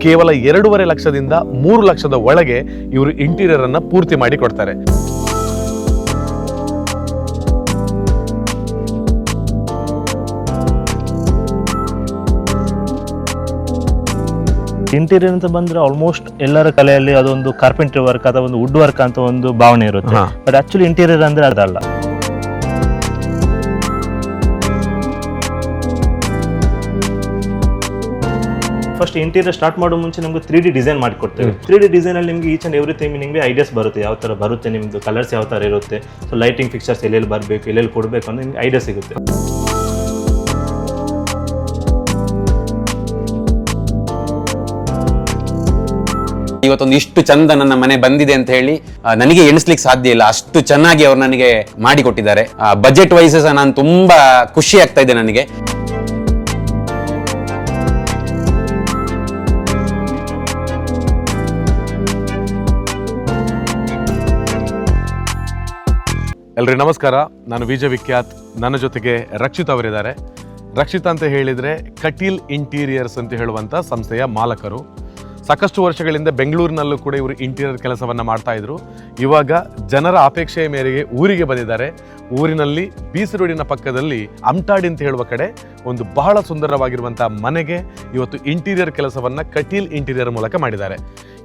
ಕೇವಲ 2.5 ಲಕ್ಷದಿಂದ 3 ಲಕ್ಷದ ಒಳಗೆ ಇವರು ಇಂಟೀರಿಯರ್ ಅನ್ನ ಪೂರ್ತಿ ಮಾಡಿ ಕೊಡ್ತಾರೆ. ಇಂಟೀರಿಯರ್ ಅಂತ ಬಂದ್ರೆ ಆಲ್ಮೋಸ್ಟ್ ಎಲ್ಲರ ಕಲೆಯಲ್ಲಿ ಅದೊಂದು ಕಾರ್ಪೆಂಟ್ರಿ ವರ್ಕ್ ಅಥವಾ ಒಂದು ವುಡ್ ವರ್ಕ್ ಅಂತ ಒಂದು ಭಾವನೆ ಇರುತ್ತೆ. ಬಟ್ ಆಕ್ಚುಲಿ ಇಂಟೀರಿಯರ್ ಅಂದ್ರೆ ಅದಲ್ಲ. ಫಸ್ಟ್ ಇಂಟೀರಿಯರ್ ಸ್ಟಾರ್ಟ್ ಮಾಡೋ ಮುಂಚೆ ನಮ್ಗೆ 3D ಡಿಸೈನ್ ಮಾಡಿಕೊಡ್ತೇವೆ. 3D ಡಿಸೈನ್ ಅಲ್ಲಿ ನಿಮ್ಗೆ ಈಚ್ ಅಂಡ್ ಎವ್ರಿಥಿಂಗ್ ನಿಮಗೆ ಐಡಿಯಾಸ್ ಬರುತ್ತೆ, ಯಾವ ತರ ಬರುತ್ತೆ, ನಿಮ್ದು ಕಲರ್ಸ್ ಯಾವ ತರ ಇರುತ್ತೆ, ಸೊ ಲೈಟಿಂಗ್ ಫಿಕ್ಚರ್ಸ್ ಎಲ್ಲೆಲ್ಲಿ ಬರಬೇಕು, ಎಲ್ಲೆಲ್ಲಿ ಕೊಡಬೇಕು ಅಂತ ನಿಮ್ಗೆ ಐಡಿಯಾ ಸಿಗುತ್ತೆ. ಇವತ್ತೊಂದು ಇಷ್ಟು ಚಂದ ನನ್ನ ಮನೆ ಬಂದಿದೆ ಅಂತ ಹೇಳಿ ನನಗೆ ಎಣಿಸ್ಲಿಕ್ಕೆ ಸಾಧ್ಯ ಇಲ್ಲ. ಅಷ್ಟು ಚೆನ್ನಾಗಿ ಅವ್ರು ನನಗೆ ಮಾಡಿಕೊಟ್ಟಿದ್ದಾರೆ. ಬಜೆಟ್ ವೈಸ್ ನಾನು ತುಂಬಾ ಖುಷಿ ಆಗ್ತಾ ಇದೆ ನನಗೆ. ಎಲ್ರಿ ನಮಸ್ಕಾರ, ನಾನು ವಿಜಯ್ ವಿಖ್ಯಾತ್. ನನ್ನ ಜೊತೆಗೆ ರಕ್ಷಿತ್ ಅವರಿದ್ದಾರೆ. ರಕ್ಷಿತ್ ಅಂತ ಹೇಳಿದರೆ ಕಟೀಲ್ ಇಂಟೀರಿಯರ್ಸ್ ಅಂತ ಹೇಳುವಂಥ ಸಂಸ್ಥೆಯ ಮಾಲಕರು. ಸಾಕಷ್ಟು ವರ್ಷಗಳಿಂದ ಬೆಂಗಳೂರಿನಲ್ಲೂ ಕೂಡ ಇವರು ಇಂಟೀರಿಯರ್ ಕೆಲಸವನ್ನು ಮಾಡ್ತಾ ಇದ್ರು. ಇವಾಗ ಜನರ ಅಪೇಕ್ಷೆಯ ಮೇರೆಗೆ ಊರಿಗೆ ಬಂದಿದ್ದಾರೆ. ಊರಿನಲ್ಲಿ ಬೀಸಿ ರೋಡಿನ ಪಕ್ಕದಲ್ಲಿ ಅಮ್ಟಾಡಿ ಅಂತ ಹೇಳುವ ಕಡೆ ಒಂದು ಬಹಳ ಸುಂದರವಾಗಿರುವಂಥ ಮನೆಗೆ ಇವತ್ತು ಇಂಟೀರಿಯರ್ ಕೆಲಸವನ್ನು ಕಟೀಲ್ ಇಂಟೀರಿಯರ್ ಮೂಲಕ ಮಾಡಿದ್ದಾರೆ.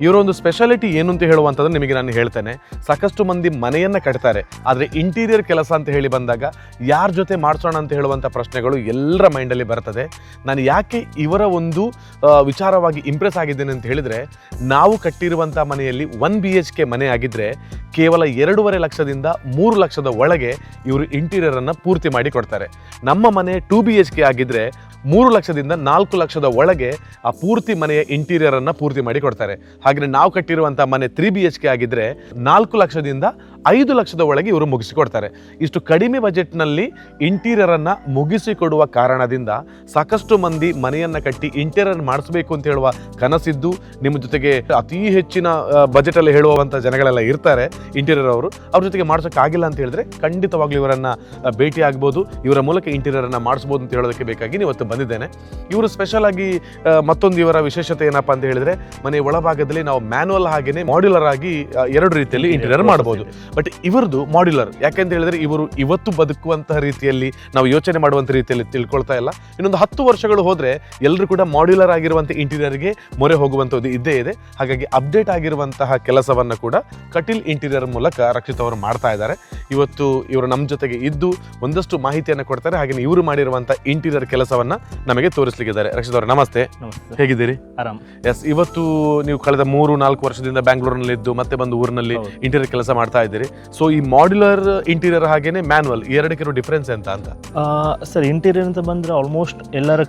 ಇವರ ಒಂದು ಸ್ಪೆಷಾಲಿಟಿ ಏನು ಅಂತ ಹೇಳುವಂಥದ್ದು ನಿಮಗೆ ನಾನು ಹೇಳ್ತೇನೆ. ಸಾಕಷ್ಟು ಮಂದಿ ಮನೆಯನ್ನು ಕಟ್ತಾರೆ, ಆದರೆ ಇಂಟೀರಿಯರ್ ಕೆಲಸ ಅಂತ ಹೇಳಿ ಬಂದಾಗ ಯಾರ ಜೊತೆ ಮಾಡಿಸೋಣ ಅಂತ ಹೇಳುವಂಥ ಪ್ರಶ್ನೆಗಳು ಎಲ್ಲರ ಮೈಂಡಲ್ಲಿ ಬರ್ತದೆ. ನಾನು ಯಾಕೆ ಇವರ ಒಂದು ವಿಚಾರವಾಗಿ ಇಂಪ್ರೆಸ್ ಆಗಿದ್ದೇನೆ ಅಂತ ಹೇಳಿದರೆ, ನಾವು ಕಟ್ಟಿರುವಂಥ ಮನೆಯಲ್ಲಿ 1 BHK ಮನೆ ಆಗಿದ್ದರೆ ಕೇವಲ 2.5 ಲಕ್ಷದಿಂದ 3 ಲಕ್ಷದ ಒಳಗೆ ಇವರು ಇಂಟೀರಿಯರ್ ಅನ್ನು ಪೂರ್ತಿ ಮಾಡಿ ಕೊಡ್ತಾರೆ. ನಮ್ಮ ಮನೆ 2 BHK ಆಗಿದ್ದರೆ 3 ಲಕ್ಷದಿಂದ 4 ಲಕ್ಷದ ಒಳಗೆ ಆ ಪೂರ್ತಿ ಮನೆಯ ಇಂಟೀರಿಯರ್ ಅನ್ನ ಪೂರ್ತಿ ಮಾಡಿ ಕೊಡ್ತಾರೆ. ಹಾಗೆ ನಾವು ಕಟ್ಟಿರುವಂತಹ ಮನೆ 3 BHK ಆಗಿದ್ರೆ 4 ಲಕ್ಷದಿಂದ 5 ಲಕ್ಷದ ಒಳಗೆ ಇವರು ಮುಗಿಸಿಕೊಡ್ತಾರೆ. ಇಷ್ಟು ಕಡಿಮೆ ಬಜೆಟ್ನಲ್ಲಿ ಇಂಟೀರಿಯರ್ ಅನ್ನ ಮುಗಿಸಿಕೊಡುವ ಕಾರಣದಿಂದ ಸಾಕಷ್ಟು ಮಂದಿ ಮನೆಯನ್ನ ಕಟ್ಟಿ ಇಂಟೀರಿಯರ್ ಮಾಡಿಸಬೇಕು ಅಂತ ಹೇಳುವ ಕನಸಿದ್ದು ನಿಮ್ಮ ಜೊತೆಗೆ ಅತಿ ಹೆಚ್ಚಿನ ಬಜೆಟ್ ಅಲ್ಲಿ ಹೇಳುವಂತ ಜನಗಳೆಲ್ಲ ಇರ್ತಾರೆ ಇಂಟೀರಿಯರ್ ಅವರು. ಅವ್ರ ಜೊತೆಗೆ ಮಾಡಿಸೋಕ್ಕಾಗಿಲ್ಲ ಅಂತ ಹೇಳಿದ್ರೆ ಖಂಡಿತವಾಗ್ಲೂ ಇವರನ್ನ ಭೇಟಿ ಆಗ್ಬೋದು, ಇವರ ಮೂಲಕ ಇಂಟೀರಿಯರ್ ಅನ್ನ ಮಾಡಿಸಬಹುದು ಅಂತ ಹೇಳೋದಕ್ಕೆ ಬೇಕಾಗಿ ಇವತ್ತು ಬಂದಿದ್ದೇನೆ. ಇವರು ಸ್ಪೆಷಲ್ ಆಗಿ ಮತ್ತೊಂದು ಇವರ ವಿಶೇಷತೆ ಏನಪ್ಪಾ ಅಂತ ಹೇಳಿದ್ರೆ, ಮನೆ ಒಳಭಾಗದಲ್ಲಿ ನಾವು ಮ್ಯಾನುವಲ್ ಹಾಗೇನೆ ಮಾಡ್ಯುಲರ್ ಆಗಿ 2 ರೀತಿಯಲ್ಲಿ ಇಂಟೀರಿಯರ್ ಮಾಡಬಹುದು. ಬಟ್ ಇವರದು ಮಾಡ್ಯುಲರ್ ಯಾಕೆಂತ ಹೇಳಿದ್ರೆ ಇವರು ಇವತ್ತು ಬದುಕುವಂತಹ ರೀತಿಯಲ್ಲಿ ನಾವು ಯೋಚನೆ ಮಾಡುವಂತ ರೀತಿಯಲ್ಲಿ ತಿಳ್ಕೊಳ್ತಾ ಇಲ್ಲ. ಇನ್ನೊಂದು 10 ವರ್ಷಗಳು ಹೋದ್ರೆ ಎಲ್ಲರೂ ಕೂಡ ಮಾಡ್ಯುಲರ್ ಆಗಿರುವಂತಹ ಇಂಟೀರಿಯರ್ಗೆ ಮೊರೆ ಹೋಗುವಂತದ್ದು ಇದ್ದೇ ಇದೆ. ಹಾಗಾಗಿ ಅಪ್ಡೇಟ್ ಆಗಿರುವಂತಹ ಕೆಲಸವನ್ನ ಕೂಡ ಕಟೀಲ್ ಇಂಟೀರಿಯರ್ ಮೂಲಕ ರಕ್ಷಿತ್ ಅವರು ಮಾಡ್ತಾ ಇದ್ದಾರೆ. ಇವತ್ತು ಇವರು ನಮ್ಮ ಜೊತೆಗೆ ಇದ್ದು ಒಂದಷ್ಟು ಮಾಹಿತಿಯನ್ನು ಕೊಡ್ತಾರೆ. ಹಾಗೆ ಇವರು ಮಾಡಿರುವಂತಹ ಇಂಟೀರಿಯರ್ ಕೆಲಸವನ್ನ ನಮಗೆ ತೋರಿಸಲಿಕ್ಕಿದ್ದಾರೆ. ರಕ್ಷಿತ್ ಅವರು ನಮಸ್ತೆ, ಹೇಗಿದ್ದೀರಿ? ಆರಾಮ್. ಎಸ್, ಇವತ್ತು ನೀವು ಕಳೆದ 3-4 ವರ್ಷದಿಂದ ಬ್ಯಾಂಗ್ಳೂರಿನಲ್ಲಿ ಇದ್ದು ಮತ್ತೆ ಬಂದು ಊರಿನಲ್ಲಿ ಇಂಟೀರಿಯರ್ ಕೆಲಸ ಮಾಡ್ತಾ ಇದ್ದೀರಿ. ಸೊ ಈ ಮಾಡ್ಯುಲರ್ ಇಂಟೀರಿಯರ್ ಹಾಗೇನೆ ಮ್ಯಾನುವಲ್ ಎರಡಕ್ಕಿರೋ ಡಿಫರೆನ್ಸ್ ಎಂತ ಅಂತ? ಸರ್, ಇಂಟೀರಿಯರ್ ಅಂತ ಬಂದ್ರೆ ಆಲ್ಮೋಸ್ಟ್ ಎಲ್ಲರ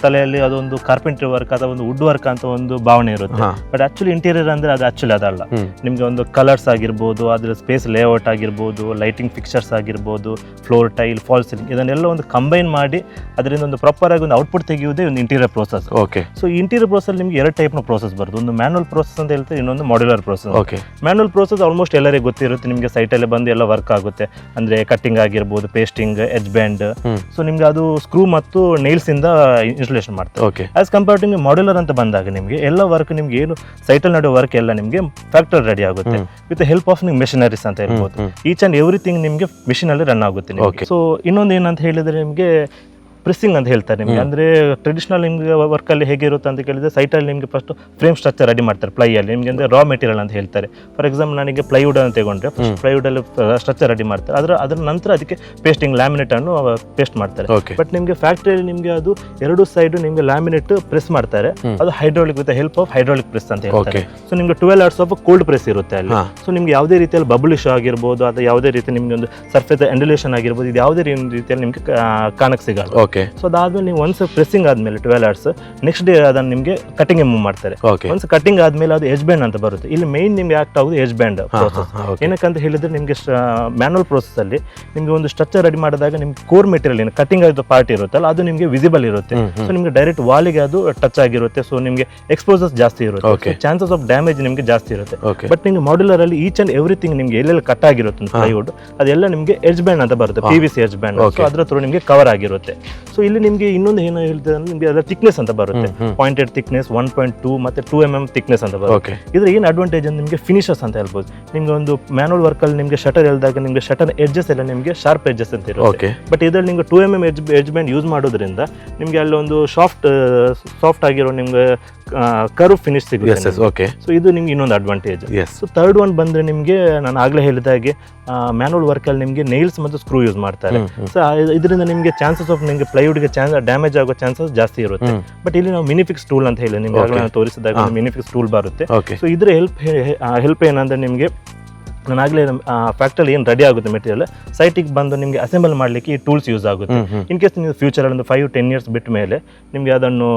ತಲೆಯಲ್ಲಿ ಅದೊಂದು ಕಾರ್ಪೆಂಟ್ರಿ ವರ್ಕ್ ಅಥವಾ ಒಂದು ವುಡ್ ವರ್ಕ್ ಅಂತ ಒಂದು ಭಾವನೆ ಇರುತ್ತೆ. ಬಟ್ ಆಕ್ಚುಲಿ ಇಂಟೀರಿಯರ್ ಅಂದ್ರೆ ಅದು ಆಕ್ಚುಲಿ ಅದಲ್ಲ. ನಿಮ್ಗೆ ಒಂದು ಕಲರ್ಸ್ ಆಗಿರ್ಬೋದು, ಅದ್ರ ಸ್ಪೇಸ್ ಲೇಔಟ್ ಆಗಿರ್ಬೋದು, ಲೈಟಿಂಗ್ ಫಿಕ್ಚರ್ಸ್ ಆಗಿರ್ಬೋದು, ಫ್ಲೋರ್ ಟೈಲ್, ಫಾಲ್ ಸೀಲಿಂಗ್, ಇದನ್ನೆಲ್ಲ ಒಂದು ಕಂಬೈನ್ ಮಾಡಿ ಅದರಿಂದ ಒಂದು ಪ್ರಾಪರ್ ಆಗಿ ಒಂದು ಔಟ್ಪುಟ್ ತೆಗೆಯುವುದೇ ಒಂದು interior process. Okay. So interior process ನಿಮ್ಗೆ 2 ಟೈಪ್ ನ ಪ್ರೋಸೆಸ್ ಬರುತ್ತೆ. ಒಂದು ಮ್ಯಾನುವಲ್ ಪ್ರೋಸೆಸ್ ಅಂತ ಹೇಳ್ತಾರೆ, ಇನ್ನೊಂದು modular process. Okay. Manual process almost ಎಲ್ಲರಿಗೂ ಗೊತ್ತಿರುತ್ತೆ. ನಿಮಗೆ ಸೈಟ್ ಅಲ್ಲಿ ಬಂದು ಎಲ್ಲ ವರ್ಕ್ ಆಗುತ್ತೆ, ಅಂದ್ರೆ ಕಟ್ಟಿಂಗ್ ಆಗಿರ್ಬೋದು, ಪೇಸ್ಟಿಂಗ್, ಎಜ್ ಬ್ಯಾಂಡ್. ಸೊ ನಿಮ್ಗೆ ಅದು ಸ್ಕ್ರೂ ಮತ್ತು ನೈಲ್ಸ್ ಇಂದ ಇನ್ಸ್ಟಾಲೇಷನ್ ಮಾಡ್ತಾರೆ. Okay. As compare to modular ಅಂತ ಬಂದಾಗ ನಿಮಗೆ ಎಲ್ಲ ವರ್ಕ್ ನಿಮ್ಗೆ ಏನು ಸೈಟ್ ಅಲ್ಲಿ ನಡೆಯೋ ವರ್ಕ್ ಎಲ್ಲ ನಿಮಗೆ ಫ್ಯಾಕ್ಟರಿ ರೆಡಿ ಆಗುತ್ತೆ ವಿತ್ ಹೆಲ್ಪ್ ಆಫ್ ನಿಮ್ಗೆ ಮೆಷಿನರೀಸ್ ಅಂತ ಹೇಳ್ಬೋದು. ಈಚ್ ಅಂಡ್ ಎವ್ರಿಥಿಂಗ್ ನಿಮಗೆ ಮಿಷಿನ್ ಅಲ್ಲಿ ರನ್ ಆಗುತ್ತೆ. ಸೊ ಇನ್ನೊಂದು ಏನಂತ ಹೇಳಿದ್ರೆ ನಿಮಗೆ ಪ್ರೆಸ್ಸಿಂಗ್ ಅಂತ ಹೇಳ್ತಾರೆ ನಿಮಗೆ. ಅಂದ್ರೆ ಟ್ರೆಡಿಷನಲ್ ನಿಮ್ಗೆ ವರ್ಕ್ ಅಲ್ಲಿ ಹೇಗಿರುತ್ತೆ ಅಂತ ಕೇಳಿದ್ರೆ, ಸೈಟ್ ಅಲ್ಲಿ ನಿಮಗೆ ಫಸ್ಟ್ ಫ್ರೇಮ್ ಸ್ಟ್ರಕ್ಚರ್ ರೆಡಿ ಮಾಡ್ತಾರೆ ಪ್ಲೈ ಅಲ್ಲಿ. ನಿಮ್ಗೆ ಅಂದ್ರೆ ರಾ ಮೆಟೀರಿಯಲ್ ಅಂತ ಹೇಳ್ತಾರೆ. ಫಾರ್ ಎಕ್ಸಾಂಪಲ್ ನನಗೆ ಪ್ಲೈವುಡ್ ಅಂತ ತಗೊಂಡ್ರೆ ಫಸ್ಟ್ ಪ್ಲೈವುಡ್ ಅಲ್ಲಿ ಸ್ಟ್ರಕ್ಚರ್ ರೆಡಿ ಮಾಡ್ತಾರೆ. ಅದರ ನಂತರ ಅದಕ್ಕೆ ಪೇಸ್ಟಿಂಗ್ ಲ್ಯಾಮಿನೇಟ್ ಅನ್ನು ಪೇಸ್ಟ್ ಮಾಡ್ತಾರೆ. ಬಟ್ ನಿಮಗೆ ಫ್ಯಾಕ್ಟರಿಯಲ್ಲಿ ನಿಮಗೆ ಅದು 2 ಸೈಡ್ ನಿಮಗೆ ಲ್ಯಾಮಿನೇಟ್ ಪ್ರೆಸ್ ಮಾಡ್ತಾರೆ. ಅದು hydraulic with help of hydraulic press ಅಂತ ಹೇಳ್ತಾರೆ. ಸೊ ನಿಮ್ಗೆ 12 hours ಆಫ್ ಕೋಲ್ಡ್ ಪ್ರೆಸ್ ಇರುತ್ತೆ ಅಲ್ಲಿ. ಸೊ ನಿಮ್ಗೆ ಯಾವುದೇ ರೀತಿಯಲ್ಲಿ ಬಬಲಿಶ್ ಆಗಿರ್ಬೋದು, ಅದು ಯಾವುದೇ ರೀತಿ ನಿಮ್ಗೆ ಒಂದು ಸರ್ಫೇಸ್ ಎಂಡುಲೇಷನ್ ಆಗಿರ್ಬೋದು, ಇದು ಯಾವುದೇ ರೀತಿಯಲ್ಲಿ ನಿಮ್ಗೆ ಕಾಣಕ್ಕೆ ಸಿಗಲ್ಲ. ಸೊ ಅದಾದ್ಮೇಲೆ ನೀವು ಒನ್ಸ್ ಪ್ರೆಸ್ಸಿಂಗ್ ಆದ್ಮೇಲೆ 12 hours ನೆಕ್ಸ್ಟ್ ಡೇ ಅದನ್ನ ನಿಮಗೆ ಕಟಿಂಗ್ ಮೂವ್ ಮಾಡ್ತಾರೆ. ಒನ್ಸ್ ಕಟಿಂಗ್ ಆದ್ಮೇಲೆ ಅದು ಎಜ್ ಬ್ಯಾಂಡ್ ಅಂತ ಬರುತ್ತೆ. ಇಲ್ಲಿ ಮೈನ್ ನಿಮ್ಗೆ ಆಕ್ಟ್ ಆಗೋದು ಎಜ್ ಬ್ಯಾಂಡ್ ಪ್ರೋಸೆಸ್. ಏನಕ್ಕಂತ ಹೇಳಿದ್ರೆ ನಿಮ್ಗೆ ಮ್ಯಾನುವಲ್ ಪ್ರೋಸೆಸ್ ಅಲ್ಲಿ ನಿಮ್ಗೆ ಒಂದು ಸ್ಟ್ರಕ್ಚರ್ ರೆಡಿ ಮಾಡಿದಾಗ ನಿಮ್ಗೆ ಕೋರ್ ಮೆಟೀರಿಯಲ್ ಏನು ಕಟಿಂಗ್ ಆಗಿರೋ ಪಾರ್ಟ್ ಇರುತ್ತಲ್ಲ, ಅದು ನಿಮ್ಗೆ ವಿಸಿಬಲ್ ಇರುತ್ತೆ. ಸೊ ನಿಮ್ಗೆ ಡೈರೆಕ್ಟ್ ವಾಲಿಗೆ ಅದು ಟಚ್ ಆಗಿರುತ್ತೆ. ಸೊ ನಿಮ್ಗೆ ಎಕ್ಸ್ಪೋಸಸ್ ಜಾಸ್ತಿ ಇರುತ್ತೆ, ಚಾನ್ಸಸ್ ಆಫ್ ಡ್ಯಾಮೇಜ್ ನಿಮ್ಗೆ ಜಾಸ್ತಿ ಇರುತ್ತೆ. ಬಟ್ ನಿಮ್ಗೆ ಮಾಡ್ಯುಲರ್ ಅಲ್ಲಿ ಈಚ್ ಅಂಡ್ ಎವ್ರಿಥಿಂಗ್ ನಿಮ್ಗೆ ಎಲ್ಲೆಲ್ಲಿ ಕಟ್ ಆಗಿರುತ್ತೆ ಪ್ಲೈವುಡ್, ಅದೆಲ್ಲ ನಿಮ್ಗೆ ಎಜ್ ಬ್ಯಾಂಡ್ ಅಂತ ಬರುತ್ತೆ, PVC ಎಜ್ ಬ್ಯಾಂಡ್. ಸೊ ಅದ್ರ ಥ್ರೂ ನಿಮ್ಗೆ ಕವರ್ ಆಗಿರುತ್ತೆ. ಸೊ ಇಲ್ಲಿ ನಿಮಗೆ ಇನ್ನೊಂದು ಏನು ಹೇಳ್ತದೆ ಅಂದ್ರೆ ನಿಮಗೆ ಅದರ ಥಿಕ್ನೆಸ್ ಅಂತ ಬರುತ್ತೆ, ಪಾಯಿಂಟೆಡ್ ಥಿಕ್ನೆಸ್ 1.2 ಮತ್ತೆ 2 mm ಥಿಕ್ನೆಸ್ ಅಂತ ಬರುತ್ತೆ. ಇದ್ರ ಏನು ಅಡ್ವಾಂಟೇಜ್ ಅಂದ್ರೆ ನಿಮಗೆ ಫಿನಿಶರ್ಸ್ ಅಂತ ಹೇಳ್ಬೋದು. ನಿಮ್ಗೆ ಒಂದು ಮ್ಯಾನುವಲ್ ವರ್ಕಲ್ಲಿ ನಿಮಗೆ ಶಟರ್ ಎಲ್ದಾಗ ನಿಮಗೆ ಶಟರ್ ಎಡ್ಜಸ್ ಎಲ್ಲ ನಿಮಗೆ ಶಾರ್ಪ್ ಎಡ್ಜಸ್ ಅಂತ ಇರುತ್ತೆ. ಬಟ್ ಇದರಲ್ಲಿ ನಿಮಗೆ 2 mm ಎಡ್ಜ್ ಬ್ಯಾಂಡ್ ಯೂಸ್ ಮಾಡೋದ್ರಿಂದ ನಿಮಗೆ ಅಲ್ಲಿ ಒಂದು ಸಾಫ್ಟ್ ಆಗಿರೋ ನಿಮ್ಗೆ ಕರ್ವ್ ಫಿನಿಶ್ ಸಿಗುತ್ತೆ. ಸೊ ಇದು ನಿಮ್ಗೆ ಇನ್ನೊಂದು ಅಡ್ವಾಂಟೇಜ್. ಸೊ ಥರ್ಡ್ ಒನ್ ಬಂದ್ರೆ ನಿಮಗೆ ನಾನು ಆಗ್ಲೇ ಹೇಳಿದ ಹಾಗೆ ಮ್ಯಾನುವಲ್ ವರ್ಕಲ್ಲಿ ನಿಮಗೆ ನೈಲ್ಸ್ ಮತ್ತು ಸ್ಕ್ರೂ ಯೂಸ್ ಮಾಡ್ತಾರೆ. ಸೊ ಇದರಿಂದ ನಿಮಗೆ ಚಾನ್ಸಸ್ ಆಫ್ ನಿಮಗೆ ಪ್ಲೈವುಡ್ಗೆ ಡ್ಯಾಮೇಜ್ ಆಗೋ ಚಾನ್ಸಸ್ ಜಾಸ್ತಿ ಇರುತ್ತೆ. ಬಟ್ ಇಲ್ಲಿ ನಾವು ಮಿನಿಫಿಕ್ಸ್ ಟೂಲ್ ಅಂತ ಹೇಳಿ ನಿಮ್ಗೆ ಆಗಲೇ ನಾನು ತೋರಿಸಿದಾಗ ಮಿನಿಫಿಕ್ಸ್ ಟೂಲ್ ಬರುತ್ತೆ. ಸೊ ಇದ್ರ ಹೆಲ್ಪ್ ಏನಂದ್ರೆ ನಿಮಗೆ ನಾನಾಗಲೇ ಫ್ಯಾಕ್ಟ್ರಲ್ಲಿ ಏನು ರೆಡಿ ಆಗುತ್ತೆ ಮೆಟೀರಿಯಲ್ ಸೈಟಿಗೆ ಬಂದು ನಿಮಗೆ ಅಸೆಂಬಲ್ ಮಾಡಲಿಕ್ಕೆ ಈ ಟೂಲ್ಸ್ ಯೂಸ್ ಆಗುತ್ತೆ. ಇನ್ ಕೇಸ್ ನೀವು ಫ್ಯೂಚರಲ್ಲಿ ಒಂದು 5-10 years ಬಿಟ್ಟ ಮೇಲೆ ನಿಮಗೆ ಅದನ್ನು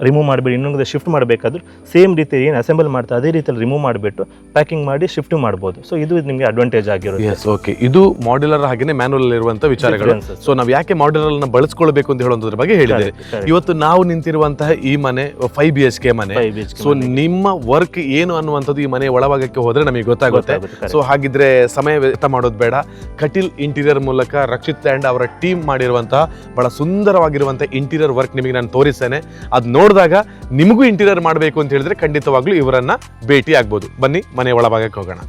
ರಿಮೂವ್ ಮಾಡಿಬಿಟ್ಟು ಇನ್ನೊಂದು ಶಿಫ್ಟ್ ಮಾಡಬೇಕಾದ್ರೂ ಸೇಮ್ ರೀತಿ ಏನು ಅಸೆಂಬಲ್ ಮಾಡ್ತಾರೆ ಅದೇ ರೀತಿಯಲ್ಲಿ ರಿಮೂವ್ ಮಾಡಿಬಿಟ್ಟು ಪ್ಯಾಕಿಂಗ್ ಮಾಡಿ ಶಿಫ್ಟ್ ಮಾಡ್ಬೋದು. ಸೊ ಇದು ನಿಮಗೆ ಅಡ್ವಾಂಟೇಜ್ ಆಗಿರುತ್ತೆ. ಓಕೆ, ಇದು ಮಾಡ್ಯುಲರ್ ಹಾಗೇನೆ ಮ್ಯಾನುವಲ್ ಇರುವಂತ ವಿಚಾರಗಳು. ಸೊ ನಾವು ಯಾಕೆ ಮಾಡ್ಯುಲರ್ ನ ಬಳಸ್ಕೊಳ್ಬೇಕು ಅಂತ ಹೇಳೋದ್ರ ಬಗ್ಗೆ ಹೇಳಿದೆ. ಇವತ್ತು ನಾವು ನಿಂತಿರುವಂತಹ ಈ ಮನೆ 5 BHK ಮನೆ. ಸೊ ನಿಮ್ಮ ವರ್ಕ್ ಏನು ಅನ್ನುವಂಥದ್ದು ಈ ಮನೆ ಒಳಭಾಗಕ್ಕೆ ಹೋದ್ರೆ ನಮಗೆ ಗೊತ್ತಾಗುತ್ತೆ. ಸೊ ಹಾಗಿದ್ರೆ ಸಮಯ ವ್ಯರ್ಥ ಮಾಡೋದು ಬೇಡ. ಕಟೀಲ್ ಇಂಟೀರಿಯರ್ ಮೂಲಕ ರಕ್ಷಿತ್ ಅಂಡ್ ಅವರ ಟೀಮ್ ಮಾಡಿರುವಂತಹ ಬಹಳ ಸುಂದರವಾಗಿರುವಂತಹ ಇಂಟೀರಿಯರ್ ವರ್ಕ್ ನಿಮಗೆ ನಾನು ತೋರಿಸ್ತೇನೆ. ಅದು ನೋಡಿದಾಗ ನಿಮಗೂ ಇಂಟೀರಿಯರ್ ಮಾಡಬೇಕು ಅಂತ ಹೇಳಿದ್ರೆ ಖಂಡಿತವಾಗ್ಲೂ ಇವರನ್ನ ಭೇಟಿ ಆಗ್ಬೋದು. ಬನ್ನಿ ಮನೆ ಒಳಭಾಗಕ್ಕೆ ಹೋಗೋಣ.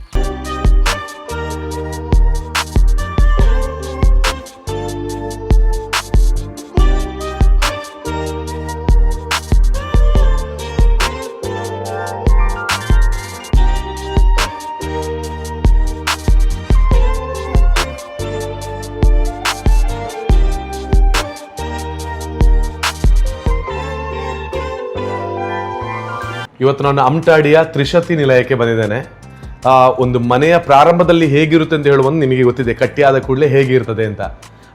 ಇವತ್ತು ನಾನು ಅಮ್ಟಾಡಿಯ ತ್ರಿಶತಿ ನಿಲಯಕ್ಕೆ ಬಂದಿದ್ದೇನೆ. ಒಂದು ಮನೆಯ ಪ್ರಾರಂಭದಲ್ಲಿ ಹೇಗಿರುತ್ತೆ ಅಂತ ಹೇಳುವಂದು ನಿಮಗೆ ಗೊತ್ತಿದೆ, ಕಟ್ಟಿ ಆದ ಕೂಡಲೇ ಹೇಗಿರ್ತದೆ ಅಂತ.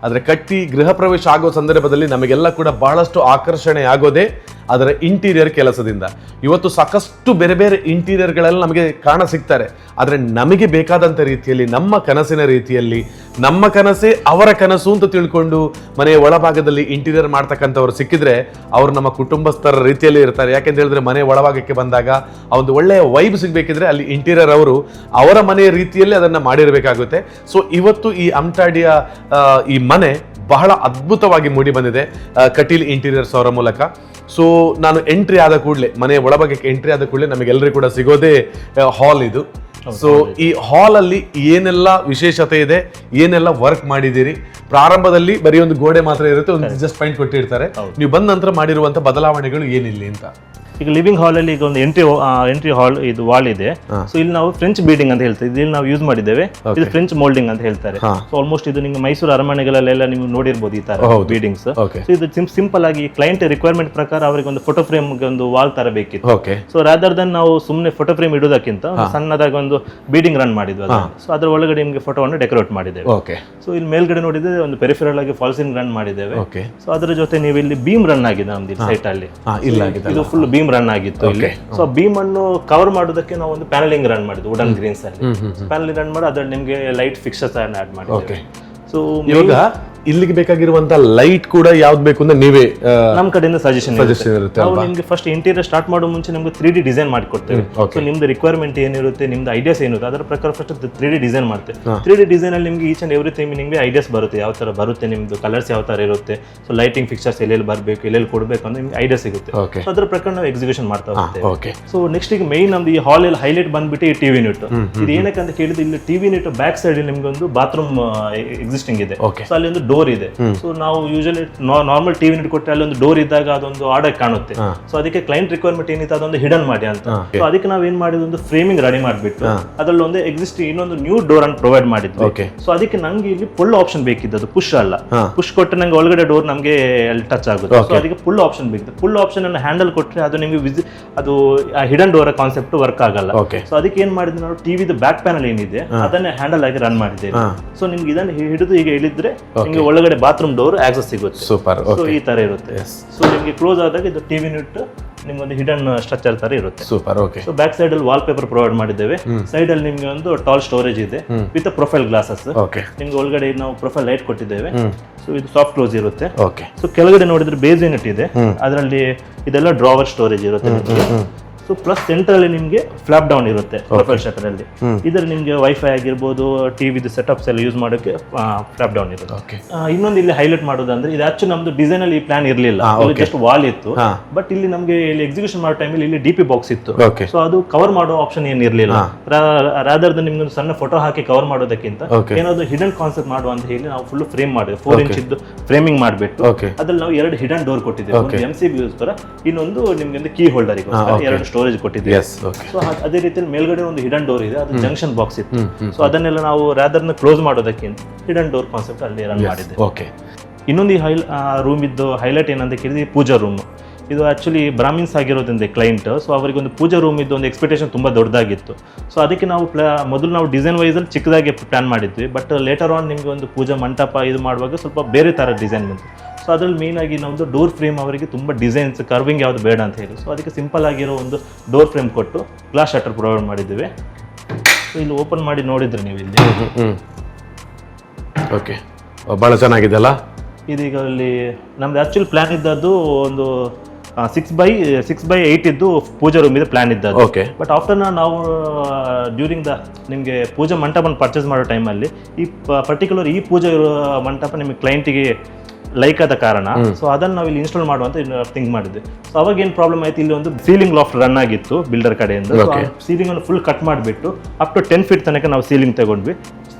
ಆದರೆ ಕಟ್ಟಿ ಗೃಹ ಪ್ರವೇಶ ಆಗೋ ಸಂದರ್ಭದಲ್ಲಿ ನಮಗೆಲ್ಲ ಕೂಡ ಬಹಳಷ್ಟು ಆಕರ್ಷಣೆ ಆಗೋದೇ ಅದರ ಇಂಟೀರಿಯರ್ ಕೆಲಸದಿಂದ. ಇವತ್ತು ಸಾಕಷ್ಟು ಬೇರೆ ಬೇರೆ ಇಂಟೀರಿಯರ್ಗಳೆಲ್ಲ ನಮಗೆ ಕಾಣ ಸಿಗ್ತಾರೆ. ಆದರೆ ನಮಗೆ ಬೇಕಾದಂಥ ರೀತಿಯಲ್ಲಿ, ನಮ್ಮ ಕನಸಿನ ರೀತಿಯಲ್ಲಿ, ನಮ್ಮ ಕನಸೇ ಅವರ ಕನಸು ಅಂತ ತಿಳ್ಕೊಂಡು ಮನೆಯ ಒಳಭಾಗದಲ್ಲಿ ಇಂಟೀರಿಯರ್ ಮಾಡ್ತಕ್ಕಂಥವ್ರು ಸಿಕ್ಕಿದ್ರೆ ಅವರು ನಮ್ಮ ಕುಟುಂಬಸ್ಥರ ರೀತಿಯಲ್ಲಿ ಇರ್ತಾರೆ. ಯಾಕೆಂತ ಹೇಳಿದ್ರೆ ಮನೆ ಒಳಭಾಗಕ್ಕೆ ಬಂದಾಗ ಆ ಒಂದು ಒಳ್ಳೆಯ ವೈಬ್ ಸಿಗಬೇಕಿದ್ರೆ ಅಲ್ಲಿ ಇಂಟೀರಿಯರ್ ಅವರು ಅವರ ಮನೆಯ ರೀತಿಯಲ್ಲಿ ಅದನ್ನು ಮಾಡಿರಬೇಕಾಗುತ್ತೆ. ಸೊ ಇವತ್ತು ಈ ಅಮ್ಟಾಡಿಯ ಈ ಮನೆ ಬಹಳ ಅದ್ಭುತವಾಗಿ ಮೂಡಿ ಬಂದಿದೆ ಕಟೀಲ್ ಇಂಟೀರಿಯರ್ಸ್ ಅವರ ಮೂಲಕ. ಸೊ ನಾನು ಎಂಟ್ರಿ ಆದ ಕೂಡಲೇ, ಮನೆಯ ಒಳಭಾಗಕ್ಕೆ ಎಂಟ್ರಿ ಆದ ಕೂಡಲೇ ನಮಗೆಲ್ಲರಿಗೂ ಕೂಡ ಸಿಗೋದೇ ಹಾಲ್ ಇದು. ಸೊ ಈ ಹಾಲ್ ಅಲ್ಲಿ ಏನೆಲ್ಲ ವಿಶೇಷತೆ ಇದೆ, ಏನೆಲ್ಲ ವರ್ಕ್ ಮಾಡಿದ್ದೀರಿ? ಪ್ರಾರಂಭದಲ್ಲಿ ಬರೀ ಒಂದು ಗೋಡೆ ಮಾತ್ರ ಇರುತ್ತೆ, ಒಂದು ಜಸ್ಟ್ ಪಾಯಿಂಟ್ ಕೊಟ್ಟಿರ್ತಾರೆ. ನೀವು ಬಂದ ನಂತರ ಮಾಡಿರುವಂತ ಬದಲಾವಣೆಗಳು ಏನಿಲ್ಲ ಅಂತ. ಈಗ ಲಿವಿಂಗ್ ಹಾಲ್ ಅಲ್ಲಿ ಈಗ ಒಂದು ಎಂಟ್ರಿ ಹಾಲ್ ಇದು ವಾಲ್ ಇದೆ. ಸೊ ಇಲ್ಲಿ ನಾವು ಫ್ರೆಂಚ್ ಬೀಡಿಂಗ್ ಅಂತ ಹೇಳ್ತೀವಿ, ಇಲ್ಲಿ ನಾವು ಯೂಸ್ ಮಾಡಿದ್ದೇವೆ. ಇದು ಫ್ರೆಂಚ್ ಮೋಲ್ಡಿಂಗ್ ಅಂತ ಹೇಳ್ತಾರೆ. ಸೊ ಆಲ್ಮೋಸ್ಟ್ ಇದು ನಿಮಗೆ ಮೈಸೂರು ಅರಮನೆಗಳಲ್ಲೆಲ್ಲ ನೀವು ನೋಡಿರ್ಬೋದು ಈ ತರ ಬೀಡಿಂಗ್ಸ್. ಸೊ ಇದು ಸಿಂಪಲ್ ಆಗಿ ಕ್ಲೈಂಟ್ ರಿಕ್ವೈರ್ಮೆಂಟ್ ಪ್ರಕಾರ ಅವರಿಗೆ ಒಂದು ಫೋಟೋ ಫ್ರೇಮ್ ಒಂದು ವಾಲ್ ತರ ಬೇಕಿತ್ತು. ಸೊ ರಾದರ್ ದನ್ ನಾವು ಸುಮ್ಮನೆ ಫೋಟೋ ಫ್ರೇಮ್ ಇಡೋದಕ್ಕಿಂತ ಸಣ್ಣದಾಗಿ ಒಂದು ಬೀಡಿಂಗ್ ರನ್ ಮಾಡಿದ್ವಿ. ಸೊ ಅದ್ರ ಒಳಗಡೆ ನಿಮಗೆ ಫೋಟೋವನ್ನು ಡೆಕೋರೇಟ್ ಮಾಡಿದ್ದೇವೆ. ಸೊ ಇಲ್ಲಿ ಮೇಲ್ಗಡೆ ನೋಡಿದ್ರೆ ಒಂದು ಪೆರಿಫೆರಲ್ ಆಗಿ ಫಾಲ್ಸಿಂಗ್ ರನ್ ಮಾಡಿದ್ದೇವೆ. ಸೊ ಅದರ ಜೊತೆ ನೀವು ಇಲ್ಲಿ ಬೀಮ್ ರನ್ ಆಗಿದೆ ನಮ್ದು ಸೈಟ್ ಅಲ್ಲಿ. ಇದು ಫುಲ್ ಬೀಮ್ ರನ್ ಆಗಿತ್ತು ಇಲ್ಲಿ. ಸೊ ಬೀಮ್ ಅನ್ನು ಕವರ್ ಮಾಡೋದಕ್ಕೆ ನಾವು ಒಂದು ಪ್ಯಾನಲಿಂಗ್ ರನ್ ಮಾಡಿದ್ವಿ ವುಡನ್ ಗ್ರೀನ್ಸ್ ಅಲ್ಲಿ. ಪ್ಯಾನಲಿಂಗ್ ರನ್ ಮಾಡಿ ಅದ್ರಲ್ಲಿ ನಿಮಗೆ ಲೈಟ್ ಫಿಕ್ಸರ್ಸ್ ಅನ್ನು ಆಡ್ ಮಾಡಿದ್ದೇವೆ. ಸೊ ಇವಾಗ ಇಲ್ಲಿಗೆ ಬೇಕಾಗಿರುವಂತ ಲೈಟ್ ಕೂಡ ಯಾವ್ದು ಬೇಕು ಅಂತ ನೀವೇ ನಮ್ಮ ಕಡೆಯಿಂದ ಸಜೆಷನ್ ಇರುತ್ತೆ. ನಾವು ನಿಮ್ಗೆ ಫಸ್ಟ್ ಇಂಟೀರಿಯರ್ ಸ್ಟಾರ್ಟ್ ಮಾಡೋ ಮುಂಚೆ ನಿಮ್ಗೆ 3D ಡಿಸೈನ್ ಮಾಡಿಕೊಡ್ತೇವೆ. ಸೊ ನಿಮ್ದು ರಿಕ್ವೈರ್ಮೆಂಟ್ ಏನಿರುತ್ತೆ, ನಿಮ್ದು ಐಡಿಯಾಸ್ ಏನಿರುತ್ತೆ ಅದರ ಪ್ರಕಾರ ಫಸ್ಟ್ 3D ಡಿಸೈನ್ ಮಾಡ್ತೇವೆ. 3D ಡಿಸೈನ್ ಅಲ್ಲಿ ನಿಮ್ಗೆ ಈಚ್ ಅಂಡ್ ಎವ್ರಿಥಿಂಗ್ ನಿಮ್ಗೆ ಐಡಿಯಾಸ್ ಬರುತ್ತೆ, ಯಾವ ತರ ಬರುತ್ತೆ, ನಿಮ್ದು ಕಲರ್ಸ್ ಯಾವ ತರ ಇರುತ್ತೆ, ಸೊ ಲೈಟಿಂಗ್ ಫಿಕ್ಚರ್ಸ್ ಎಲ್ಲೆಲ್ಲಿ ಬರಬೇಕು, ಎಲ್ಲೆಲ್ಲಿ ಕೊಡಬೇಕು ಅಂತ ನಿಮ್ಗೆ ಐಡಿಯಾ ಸಿಗುತ್ತೆ. ಸೊ ಅದ್ರ ಪ್ರಕಾರ ನಾವು ಎಕ್ಸಿಕ್ಯೂಷನ್ ಮಾಡ್ತಾ ಹೋಗ್ತೇವೆ. ಸೊ ನೆಕ್ಸ್ಟ್ ಈಗ ಮೈನ್ ನಮ್ದು ಈ ಹಾಲ್ ಅಲ್ಲಿ ಹೈಲೈಟ್ ಬಂದ್ಬಿಟ್ಟು ಈ ಟಿವಿ ಯೂನಿಟ್. ಇದು ಏನಕ್ಕೆ ಅಂತ ಕೇಳಿದ್ರೆ ಇಲ್ಲಿ ಟಿವಿ ಯೂನಿಟ್ ಬ್ಯಾಕ್ ಸೈಡ್ ನಿಮ್ಗೆ ಒಂದು ಬಾತ್ರೂಮ್ ಎಕ್ಸಿಸ್ಟಿಂಗ್ ಇದೆ. ಸೊ ಅಲ್ಲಿ ಒಂದು ಡೋರ್ ಇದೆ. ಸೊ ನಾವು ಯೂಶಲಿ ನಾರ್ಮಲ್ ಟಿವಿ ಯೂನಿಟ್ ಕೊಟ್ಟರೆ ಅಲ್ಲಿ ಒಂದು ಡೋರ್ ಇದ್ದಾಗ ಅದೊಂದು ಆರ್ಡರ್ ಕಾಣುತ್ತೆ. ಸೊ ಅದಕ್ಕೆ ಕ್ಲೈಂಟ್ ರಿಕ್ವೈರ್ಮೆಂಟ್ ಏನಿತ್ತು ಅದೊಂದು ಹಿಡನ್ ಮಾಡಿ ಅಂತ. ಸೊ ಅದಕ್ಕೆ ನಾವು ಏನ್ ಮಾಡಿದ್ವಿ, ಒಂದು ಫ್ರೇಮಿಂಗ್ ರೆಡಿ ಮಾಡಿಬಿಟ್ಟು ಅದ್ರಲ್ಲಿ ಒಂದು ಎಕ್ಸಿಸ್ಟಿಂಗ್ ಇನ್ನೊಂದು ನ್ಯೂ ಡೋರ್ ಅನ್ನು ಪ್ರೊವೈಡ್ ಮಾಡಿದ್ವಿ. ಸೊ ಅದಕ್ಕೆ ನಂಗೆ ಇಲ್ಲಿ ಫುಲ್ ಆಪ್ಷನ್ ಬೇಕಿದ್ದು, ಪುಷ್ ಅಲ್ಲ. ಪುಷ್ ಕೊಟ್ಟರೆ ನಂಗೆ ಒಳಗಡೆ ಡೋರ್ ನಮಗೆ ಅಲ್ಲಿ ಟಚ್ ಆಗುತ್ತೆ. ಸೊ ಅದಕ್ಕೆ ಫುಲ್ ಆಪ್ಷನ್ ಬೇಕಿತ್ತು. ಫುಲ್ ಆಪ್ಷನ್ ಅನ್ನು ಹ್ಯಾಂಡಲ್ ಕೊಟ್ಟರೆ ಅದು ನಿಮಗೆ ಅದು ಹಿಡನ್ ಡೋರ್ ಕಾನ್ಸೆಪ್ಟ್ ವರ್ಕ್ ಆಗಲ್ಲ. ಸೊ ಅದಕ್ಕೆ ಏನ್ ಮಾಡಿದ್ವಿ ನಾವು, ಟಿವಿದ ಬ್ಯಾಕ್ ಪ್ಯಾನಲ್ ಏನಿದೆ ಅದನ್ನೇ ಹ್ಯಾಂಡಲ್ ಆಗಿ ರನ್ ಮಾಡಿದ್ದೇವೆ. ಸೊ ನಿಮ್ಗೆ ಇದನ್ನು ಹಿಡಿದು ಈಗ ಹೇಳಿದ್ರೆ ನಿಮ್ಗೆ ಒಳಗಡೆ ಬಾತ್ರೂಮ್ ಡೋರ್ ಆಕ್ಸೆಸ್ ಸಿಗುತ್ತೆ. ಸೂಪರ್. ಸೊ ಈ ತರ ಇರುತ್ತೆ. ಸೊ ನಿಮಗೆ ಕ್ಲೋಸ್ ಆದಾಗ ಇದು ಟಿವಿ ಯೂನಿಟ್ ನಿಮ್ಗೊಂದು ಹಿಡನ್ ಸ್ಟ್ರಕ್ಚರ್ ತರ ಇರುತ್ತೆ. Super. Okay. So back side ಅಲ್ಲಿ ವಾಲ್ ಪೇಪರ್ ಪ್ರೊವೈಡ್ ಮಾಡಿದ್ದೇವೆ. ಸೈಡ್ ಅಲ್ಲಿ ನಿಮ್ಗೆ ಒಂದು ಟಾಲ್ ಸ್ಟೋರೇಜ್ ಇದೆ ವಿತ್ ಪ್ರೊಫೈಲ್ ಗ್ಲಾಸಸ್. ನಿಮ್ಗೆ ಒಳಗಡೆ ನಾವು ಪ್ರೊಫೈಲ್ ಲೈಟ್ ಕೊಟ್ಟಿದ್ದೇವೆ. ಸೊ ಇದು ಸಾಫ್ಟ್ ಕ್ಲೋಸ್ ಇರುತ್ತೆ. ಸೊ ಕೆಳಗಡೆ ನೋಡಿದ್ರೆ ಬೇಸ್ ಯೂನಿಟ್ ಇದೆ, ಅದರಲ್ಲಿ ಇದೆಲ್ಲ ಡ್ರಾವರ್ ಸ್ಟೋರೇಜ್ ಇರುತ್ತೆ ನಿಮಗೆ. ಸೊ ಪ್ಲಸ್ ಸೆಂಟ್ರಲ್ಲಿ ನಿಮಗೆ ಫ್ಲಾಪ್ ಡೌನ್ ಇರುತ್ತೆ ಪ್ರೊಫೈಲ್ ಶಟರ್ ಅಲ್ಲಿ. ಇದರಲ್ಲಿ ನಿಮಗೆ ವೈಫೈ ಆಗಿರ್ಬೋದು, ಟಿವಿದು ಸೆಟಪ್ಸ್ ಎಲ್ಲ ಯೂಸ್ ಮಾಡೋಕ್ಕೆ ಫ್ಲಾಪ್ ಡೌನ್ ಇರುತ್ತೆ. ಇನ್ನೊಂದು ಇಲ್ಲಿ ಹೈಲೈಟ್ ಮಾಡೋದಂದ್ರೆ ಇದು ಆಕ್ಚುಲಿ ನಮ್ದು ಡಿಸೈನ್ ಅಲ್ಲಿ ಈ ಪ್ಲಾನ್ ಇರಲಿಲ್ಲ, ಜಸ್ಟ್ ವಾಲ್ ಇತ್ತು. ಬಟ್ ಇಲ್ಲಿ ನಮಗೆ ಇಲ್ಲಿ ಎಕ್ಸಿಕ್ಯೂಷನ್ ಮಾಡೋ ಟೈಮಲ್ಲಿ ಇಲ್ಲಿ DP ಬಾಕ್ಸ್ ಇತ್ತು. ಸೊ ಅದು ಕವರ್ ಮಾಡೋ ಆಪ್ಷನ್ ಏನ್ ಇರಲಿಲ್ಲ. ರಾದರ್ ದನ್ ನಿಮ್ಗೆ ಸಣ್ಣ ಫೋಟೋ ಹಾಕಿ ಕವರ್ ಮಾಡೋದಕ್ಕಿಂತ ಏನಾದ್ರು ಹಿಡನ್ ಕಾನ್ಸೆಪ್ಟ್ ಮಾಡುವ ಅಂತ ಹೇಳಿ ನಾವು ಫುಲ್ ಫ್ರೇಮ್ ಮಾಡಿದ್ವಿ. 4 ಇಂಚ್ ಇದ್ದು ಫ್ರೇಮಿಂಗ್ ಮಾಡಿಬಿಟ್ಟು ಅದ್ರಲ್ಲಿ ನಾವು 2 ಹಿಡನ್ ಡೋರ್ ಕೊಟ್ಟಿದ್ದೇವೆ. ಒಂದು MCB ಗೋಸ್ಕರ, ಇನ್ನೊಂದು ನಿಮ್ಗೆ ಒಂದು ಕೀ ಹೋಲ್ಡರ್ ಗೋಸ್ಕರ 2 ಸ್ಟೋರೇಜ್ ಕೊಟ್ಟಿದ್ದೇವೆ. ಸೊ ಅದೇ ರೀತಿಯಲ್ಲಿ ಮೇಲ್ಗಡೆ ಒಂದು ಹಿಡನ್ ಡೋರ್ ಇದೆ, ಅದು ಜಂಕ್ಷನ್ ಬಾಕ್ಸ್ ಇತ್ತು. ಸೊ ಅದನ್ನೆಲ್ಲ ನಾವು ರಾದರ್ನ ಕ್ಲೋಸ್ ಮಾಡೋದಕ್ಕಿಂತ ಹಿಡನ್ ಡೋರ್ ಕಾನ್ಸೆಪ್ಟ್ ಅಲ್ಲಿ ರನ್ ಮಾಡಿದ್ದೇವೆ. ಇನ್ನೊಂದು ರೂಮ್ ಇದ್ದು ಹೈಲೈಟ್ ಏನಂತ ಕೇಳಿದ್ರೆ ಪೂಜಾ ರೂಮ್. ಇದು ಆ್ಯಕ್ಚುಲಿ ಬ್ರಾಹ್ಮಿನ್ಸ್ ಆಗಿರೋದ್ರಿಂದ ಕ್ಲೈಂಟ್, ಸೊ ಅವರಿಗೆ ಒಂದು ಪೂಜಾ ರೂಮ್ ಇದ್ದು ಒಂದು ಎಕ್ಸ್ಪೆಕ್ಟೇಷನ್ ತುಂಬ ದೊಡ್ಡದಾಗಿತ್ತು. ಸೊ ಅದಕ್ಕೆ ನಾವು ಮೊದಲು ನಾವು ಡಿಸೈನ್ ವೈಸಲ್ಲಿ ಚಿಕ್ಕದಾಗಿ ಪ್ಲಾನ್ ಮಾಡಿದ್ವಿ. ಬಟ್ ಲೇಟರ್ ಆನ್ ನಿಮಗೆ ಒಂದು ಪೂಜಾ ಮಂಟಪ ಇದು ಮಾಡುವಾಗ ಸ್ವಲ್ಪ ಬೇರೆ ಥರ ಡಿಸೈನ್ ಬಂತು. ಸೊ ಅದ್ರಲ್ಲಿ ಮೇನ್ ಆಗಿ ನಮ್ಮದು ಡೋರ್ ಫ್ರೇಮ್ ಅವರಿಗೆ ತುಂಬ ಡಿಸೈನ್ಸ್ ಕರ್ವಿಂಗ್ ಯಾವುದು ಬೇಡ ಅಂತ ಹೇಳಿ, ಸೊ ಅದಕ್ಕೆ ಸಿಂಪಲ್ ಆಗಿರೋ ಒಂದು ಡೋರ್ ಫ್ರೇಮ್ ಕೊಟ್ಟು ಗ್ಲಾಸ್ ಶಟರ್ ಪ್ರೊವೈಡ್ ಮಾಡಿದ್ದೇವೆ. ಸೊ ಇಲ್ಲಿ ಓಪನ್ ಮಾಡಿ ನೋಡಿದ್ರೆ ನೀವು ಇಲ್ಲಿ ಓಕೆ ಭಾಳ ಚೆನ್ನಾಗಿದೆ ಅಲ್ಲ. ಇದೀಗ ಅಲ್ಲಿ ನಮ್ದು ಆ್ಯಕ್ಚುಲಿ ಪ್ಲಾನ್ ಇದ್ದದ್ದು ಒಂದು 6x8 ಇದ್ದು ಪೂಜಾ ರೂಮ್ ಇದೆ ಪ್ಲಾನ್ ಇದ್ದದ್ದು. ಬಟ್ ಆಫ್ಟರ್ ನಾವು ಡ್ಯೂರಿಂಗ್ ನಿಮಗೆ ಪೂಜಾ ಮಂಟಪನ ಪರ್ಚೇಸ್ ಮಾಡೋ ಟೈಮಲ್ಲಿ ಈ ಪರ್ಟಿಕ್ಯುಲರ್ ಈ ಪೂಜಾ ಮಂಟಪ ನಿಮಗೆ ಕ್ಲೈಂಟಿಗೆ ಲೈಕ್ ಆದ ಕಾರಣ ಸೊ ಅದನ್ನು ನಾವು ಇಲ್ಲಿ ಇನ್ಸ್ಟಾಲ್ ಮಾಡುವಂತ ಥಿಂಕ್ ಮಾಡಿದ್ವಿ. ಸೊ ಅವಾಗ ಏನು ಪ್ರಾಬ್ಲಮ್ ಆಯ್ತು, ಇಲ್ಲಿ ಒಂದು ಸೀಲಿಂಗ್ ಲಾಫ್ಟ್ ರನ್ ಆಗಿತ್ತು ಬಿಲ್ಡರ್ ಕಡೆಯಿಂದ. ಸೀಲಿಂಗ್ ಅನ್ನು ಫುಲ್ ಕಟ್ ಮಾಡಿಬಿಟ್ಟು ಅಪ್ ಟು 10 ಫೀಟ್ ತನಕ ನಾವು ಸೀಲಿಂಗ್ ತಗೊಂಡ್ವಿ.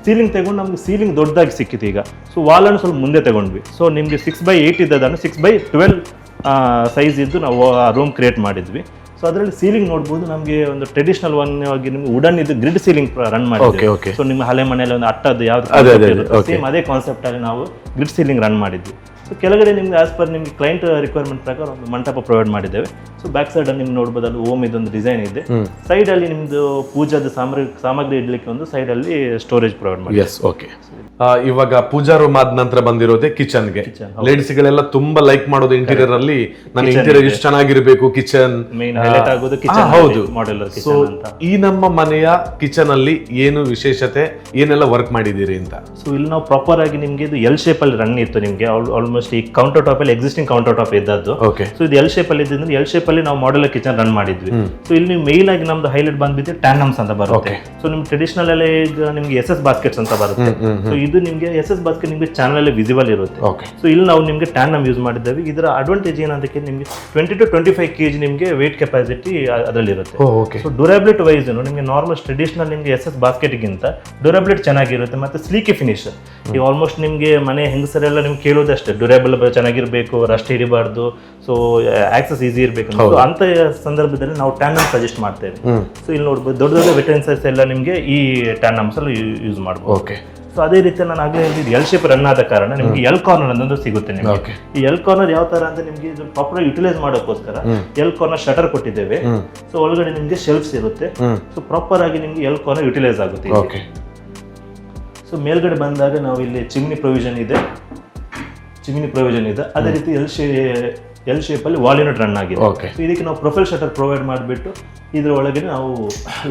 ಸೀಲಿಂಗ್ ತಗೊಂಡು ನಮ್ಗೆ ಸೀಲಿಂಗ್ ದೊಡ್ಡದಾಗಿ ಸಿಕ್ಕಿತ್ತು. ಈಗ ಸೊ ವಾಲನ್ನು ಸ್ವಲ್ಪ ಮುಂದೆ ತಗೊಂಡ್ವಿ. ಸೊ ನಿಮಗೆ 6x8 ಇದ್ದದನ್ನು 6x12 ಸೈಜ್ ಇದ್ದು ನಾವು ಆ ರೂಮ್ ಕ್ರಿಯೇಟ್ ಮಾಡಿದ್ವಿ. ಸೊ ಅದರಲ್ಲಿ ಸೀಲಿಂಗ್ ನೋಡ್ಬೋದು, ನಮಗೆ ಒಂದು ಟ್ರೆಡಿಷನಲ್ ಒನ್ ಆಗಿ ನಿಮ್ಗೆ ವುಡನ್ ಇದು ಗ್ರಿಡ್ ಸೀಲಿಂಗ್ ರನ್ ಮಾಡಿದ್ವಿ. ಸೊ ನಿಮ್ಮ ಹಳೆ ಮನೆಯಲ್ಲಿ ಒಂದು ಅಟ್ಟದ್ದು ಯಾವ್ದು ಸೇಮ್ ಅದೇ ಕಾನ್ಸೆಪ್ಟ್ ಅಲ್ಲಿ ನಾವು ಗ್ರಿಡ್ ಸೀಲಿಂಗ್ ರನ್ ಮಾಡಿದ್ವಿ. ಸೊ ಕೆಳಗಡೆ ನಿಮ್ಗೆ ಆಸ್ ಪರ್ ನಿಮ್ಗೆ ಕ್ಲೈಂಟ್ ರಿಕ್ವೈರ್ಮೆಂಟ್ ಪ್ರಕಾರ ಒಂದು ಮಂಟಪ ಪ್ರೊವೈಡ್ ಮಾಡಿದ್ದೇವೆ. ಸೊ ಬ್ಯಾಕ್ ಸೈಡ್ ಅಲ್ಲಿ ನಿಮ್ಗೆ ನೋಡ್ಬೋದು, ಅಲ್ಲಿ ಓಮ್ ಇದೊಂದು ಡಿಸೈನ್ ಇದೆ. ಸೈಡ್ ಅಲ್ಲಿ ನಿಮ್ದು ಪೂಜಾದ ಸಾಮಗ್ರಿ ಇಡ್ಲಿಕ್ಕೆ ಒಂದು ಸೈಡ್ ಅಲ್ಲಿ ಸ್ಟೋರೇಜ್ ಪ್ರೊವೈಡ್ ಮಾಡಿ. ಇವಾಗ ಪೂಜಾ ರೂಮ್ ಆದ ನಂತರ ಬಂದಿರೋದೇ ಕಿಚನ್ಗೆ. ಲೇಡೀಸ್ಗಳೆಲ್ಲ ತುಂಬಾ ಲೈಕ್ ಮಾಡೋದು ಇಂಟೀರಿಯರ್ ಅಲ್ಲಿ, ನನ್ನ ಇಂಟೀರಿಯರ್ ಇಷ್ಟು ಚೆನ್ನಾಗಿರ್ಬೇಕು, ಕಿಚನ್ ಮೇನ್ ಹೈಲೈಟ್ ಆಗೋದು ಕಿಚನ್. ಹೌದು, ಮಾಡ್ಯುಲರ್ ಸೊ ಈ ನಮ್ಮ ಮನೆಯ ಕಿಚನ್ ಅಲ್ಲಿ ಏನು ವಿಶೇಷತೆ, ಏನೆಲ್ಲ ವರ್ಕ್ ಮಾಡಿದೀರಿ ಅಂತ. ಸೊ ಇಲ್ಲಿ ನಾವು ಪ್ರಾಪರ್ ಆಗಿ ನಿಮ್ಗೆ ಇದು ಎಲ್ ಶೇಪ್ ಅಲ್ಲಿ ರನ್ ಇತ್ತು. ನಿಮ್ಗೆ ಆಲ್ಮೋಸ್ಟ್ ಈ ಕೌಂಟರ್ ಟಾಪ್ ಅಲ್ಲಿ ಎಕ್ಸಿಸ್ಟಿಂಗ್ ಕೌಂಟರ್ ಟಾಪ್ ಇದ್ದದ್ದು. ಸೊ ಇದು ಎಲ್ ಶೇಪ್ ಅಲ್ಲಿ ಇದ್ದಿಂದ ಎಲ್ ಶೇಪ್ ಅಲ್ಲಿ ನಾವು ಮಾಡ್ಯುಲರ್ ಕಿಚನ್ ರನ್ ಮಾಡಿದ್ವಿ. ಸೊ ಇಲ್ಲಿ ನೀವು ಮೇಲ್ ಆಗಿ ನಮ್ದು ಹೈಲೈಟ್ ಬಂದ್ಬಿಟ್ಟು ಟ್ಯಾನಮ್ಸ್ ಅಂತ ಬರುತ್ತೆ. ಸೊ ನಿಮ್ಗೆ ಟ್ರೆಡಿಷನಲ್ ಅಲ್ಲಿ ಈಗ ನಿಮ್ಗೆ SS ಬಾಸ್ಕೆಟ್ಸ್ ಅಂತ ಬರುತ್ತೆ. ಸೊ ಇದು ನಿಮ್ಗೆ SS ಬಾಸ್ಕೆಟ್ ನಿಮ್ಗೆ ಚಾನಲ್ ಅಲ್ಲಿ ವಿಸಿಬಲ್ ಇರುತ್ತೆ. ಸೊ ಇಲ್ಲಿ ನಾವು ನಿಮ್ಗೆ ಟ್ಯಾನಮ್ ಯೂಸ್ ಮಾಡಿದ್ದೇವೆ. ಇದರ ಅಡ್ವಾಂಟೇಜ್ ಏನಂತ ನಿಮ್ಗೆ 20 to 25 kg ನಿಮ್ಗೆ ವೇಟ್ ಕೆಪಾಸಿಟಿ ಅದರಲ್ಲಿ ಇರುತ್ತೆ. ಸೊ ಡ್ಯೂರಬಿಲಿಟಿ ವೈಸ್ ನಿಮ್ಗೆ ನಾರ್ಮಲ್ ಟ್ರೆಡಿಷನಲ್ ನಿಮ್ಗೆ SS ಬಾಸ್ಕೆಟ್ ಗಿಂತ ಡ್ಯೂರಬಿಲಿಟಿ ಚೆನ್ನಾಗಿರುತ್ತೆ ಮತ್ತೆ ಸ್ಲೀಕಿ ಫಿನಿಶ್. ಈಗ ಆಲ್ಮೋಸ್ಟ್ ನಿಮ್ಗೆ ಮನೆ ಹೆಂಗಸರೆಲ್ಲ ನಿಮ್ಗೆ ಕೇಳೋದಷ್ಟೇ ಡ್ಯೂರಬಲ್ ಚೆನ್ನಾಗಿರ್ಬೇಕು, ರಸ್ಟ್ ಹಿಡಿಬಾರ್ದು, ಸೊ ಆಕ್ಸೆಸ್ ಈಸಿ ಇರಬೇಕು. ಸೊ ಅಂತ ಸಂದರ್ಭದಲ್ಲಿ ನಾವು ಟ್ಯಾನಮ್ ಸಜೆಸ್ಟ್ ಮಾಡ್ತೇವೆ. ಸೊ ಇಲ್ಲಿ ನೋಡ್ಬೋದು ದೊಡ್ಡ ದೊಡ್ಡ ವೆಟೆನ್ಸಸ್ ಎಲ್ಲ ನಿಮ್ಗೆ ಈ ಟ್ಯಾನಮ್ಸ್ ಅಲ್ಲಿ ಯೂಸ್ ಮಾಡ್ಬೋದು. ಸೊ ಅದೇ ರೀತಿ ನಾನು ಆಗಲೇ ಹೇಳಿದ್ದು ಎಲ್ ಶೇಪ್ ರನ್ ಆದ ಕಾರಣ ನಿಮ್ಗೆ ಎಲ್ ಕಾರ್ನರ್ ಅನ್ನೋದು ಸಿಗುತ್ತೆ ನಿಮಗೆ. ಈ ಎಲ್ ಕಾರ್ನರ್ ಯಾವ ತರ ಅಂತ ನಿಮ್ಗೆ ಇದು ಪ್ರಾಪರ್ ಯುಟಿಲೈಸ್ ಮಾಡೋಕ್ಕೋಸ್ಕರ ಎಲ್ ಕಾರ್ನರ್ ಶಟರ್ ಕೊಟ್ಟಿದ್ದೇವೆ. ಸೊ ಒಳಗಡೆ ನಿಮ್ಗೆ ಶೆಲ್ಫ್ಸ್ ಇರುತ್ತೆ. ಸೊ ಪ್ರಾಪರ್ ಆಗಿ ನಿಮ್ಗೆ ಎಲ್ ಕಾರ್ನರ್ ಯುಟಿಲೈಸ್ ಆಗುತ್ತೆ. ಸೊ ಮೇಲ್ಗಡೆ ಬಂದಾಗ ನಾವು ಇಲ್ಲಿ ಚಿಮ್ನಿ ಪ್ರೊವಿಷನ್ ಇದೆ. ಅದೇ ರೀತಿ ಎಲ್ ಶೇಪ್ ಅಲ್ಲಿ ವಾಲ್ ಯೂನಿಟ್ ರನ್ ಆಗಿದೆ. ಸೊ ಇದಕ್ಕೆ ನಾವು ಪ್ರೊಫೈಲ್ ಶಟರ್ ಪ್ರೊವೈಡ್ ಮಾಡಿಬಿಟ್ಟು ಇದ್ರ ಒಳಗೆ ನಾವು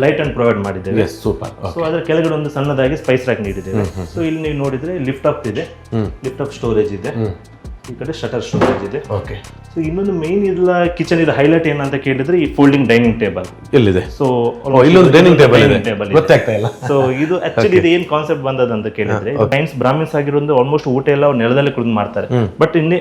ಲೈಟ್ ಅಂಡ್ ಪ್ರೊವೈಡ್ ಮಾಡಿದ್ದೇವೆ. ಸೊ ಅದರ ಕೆಳಗಡೆ ಒಂದು ಸಣ್ಣದಾಗಿ ಸ್ಪೈಸ್ ರ್ಯಾಕ್ ನೀಡಿದ್ದೇವೆ. ಸೊ ಇಲ್ಲಿ ನೀವು ನೋಡಿದ್ರೆ ಲಿಫ್ಟ್ ಅಪ್ ಇದೆ, ಲಿಫ್ಟ್ ಅಪ್ ಸ್ಟೋರೇಜ್ ಇದೆ, ಈ ಕಡೆ ಶಟರ್ ಸ್ಟೋರೇಜ್ ಇದೆ. ಸೊ ಇನ್ನೊಂದು ಮೇನ್ ಇಲ್ಲ ಕಿಚನ್ ಇದು ಹೈಲೈಟ್ ಏನಂತ ಕೇಳಿದ್ರೆ ಈ ಫೋಲ್ಡಿಂಗ್ ಡೈನಿಂಗ್ ಟೇಬಲ್ ಎಲ್ಲಿದೆ. ಸೊ ಇಲ್ಲೊಂದು ಡೈನಿಂಗ್ ಟೇಬಲ್ ಗೊತ್ತಾಗ್ತಾ ಇಲ್ಲ. ಸೊ ಇದು ಆಕ್ಚುಲಿ ಇದು ಏನ್ ಕಾನ್ಸೆಪ್ಟ್ ಬಂದದಂತ ಕೇಳಿದ್ರೆ ಟೈಮ್ಸ್ ಬ್ರಾಹ್ಮಿನ್ಸ್ ಆಗಿರೋದು ಆಲ್ಮೋಸ್ಟ್ ಊಟ ಎಲ್ಲ ನೆಲದಲ್ಲಿ ಕುಳಿತು ಮಾಡ್ತಾರೆ. ಬಟ್ ಇನ್ನೇ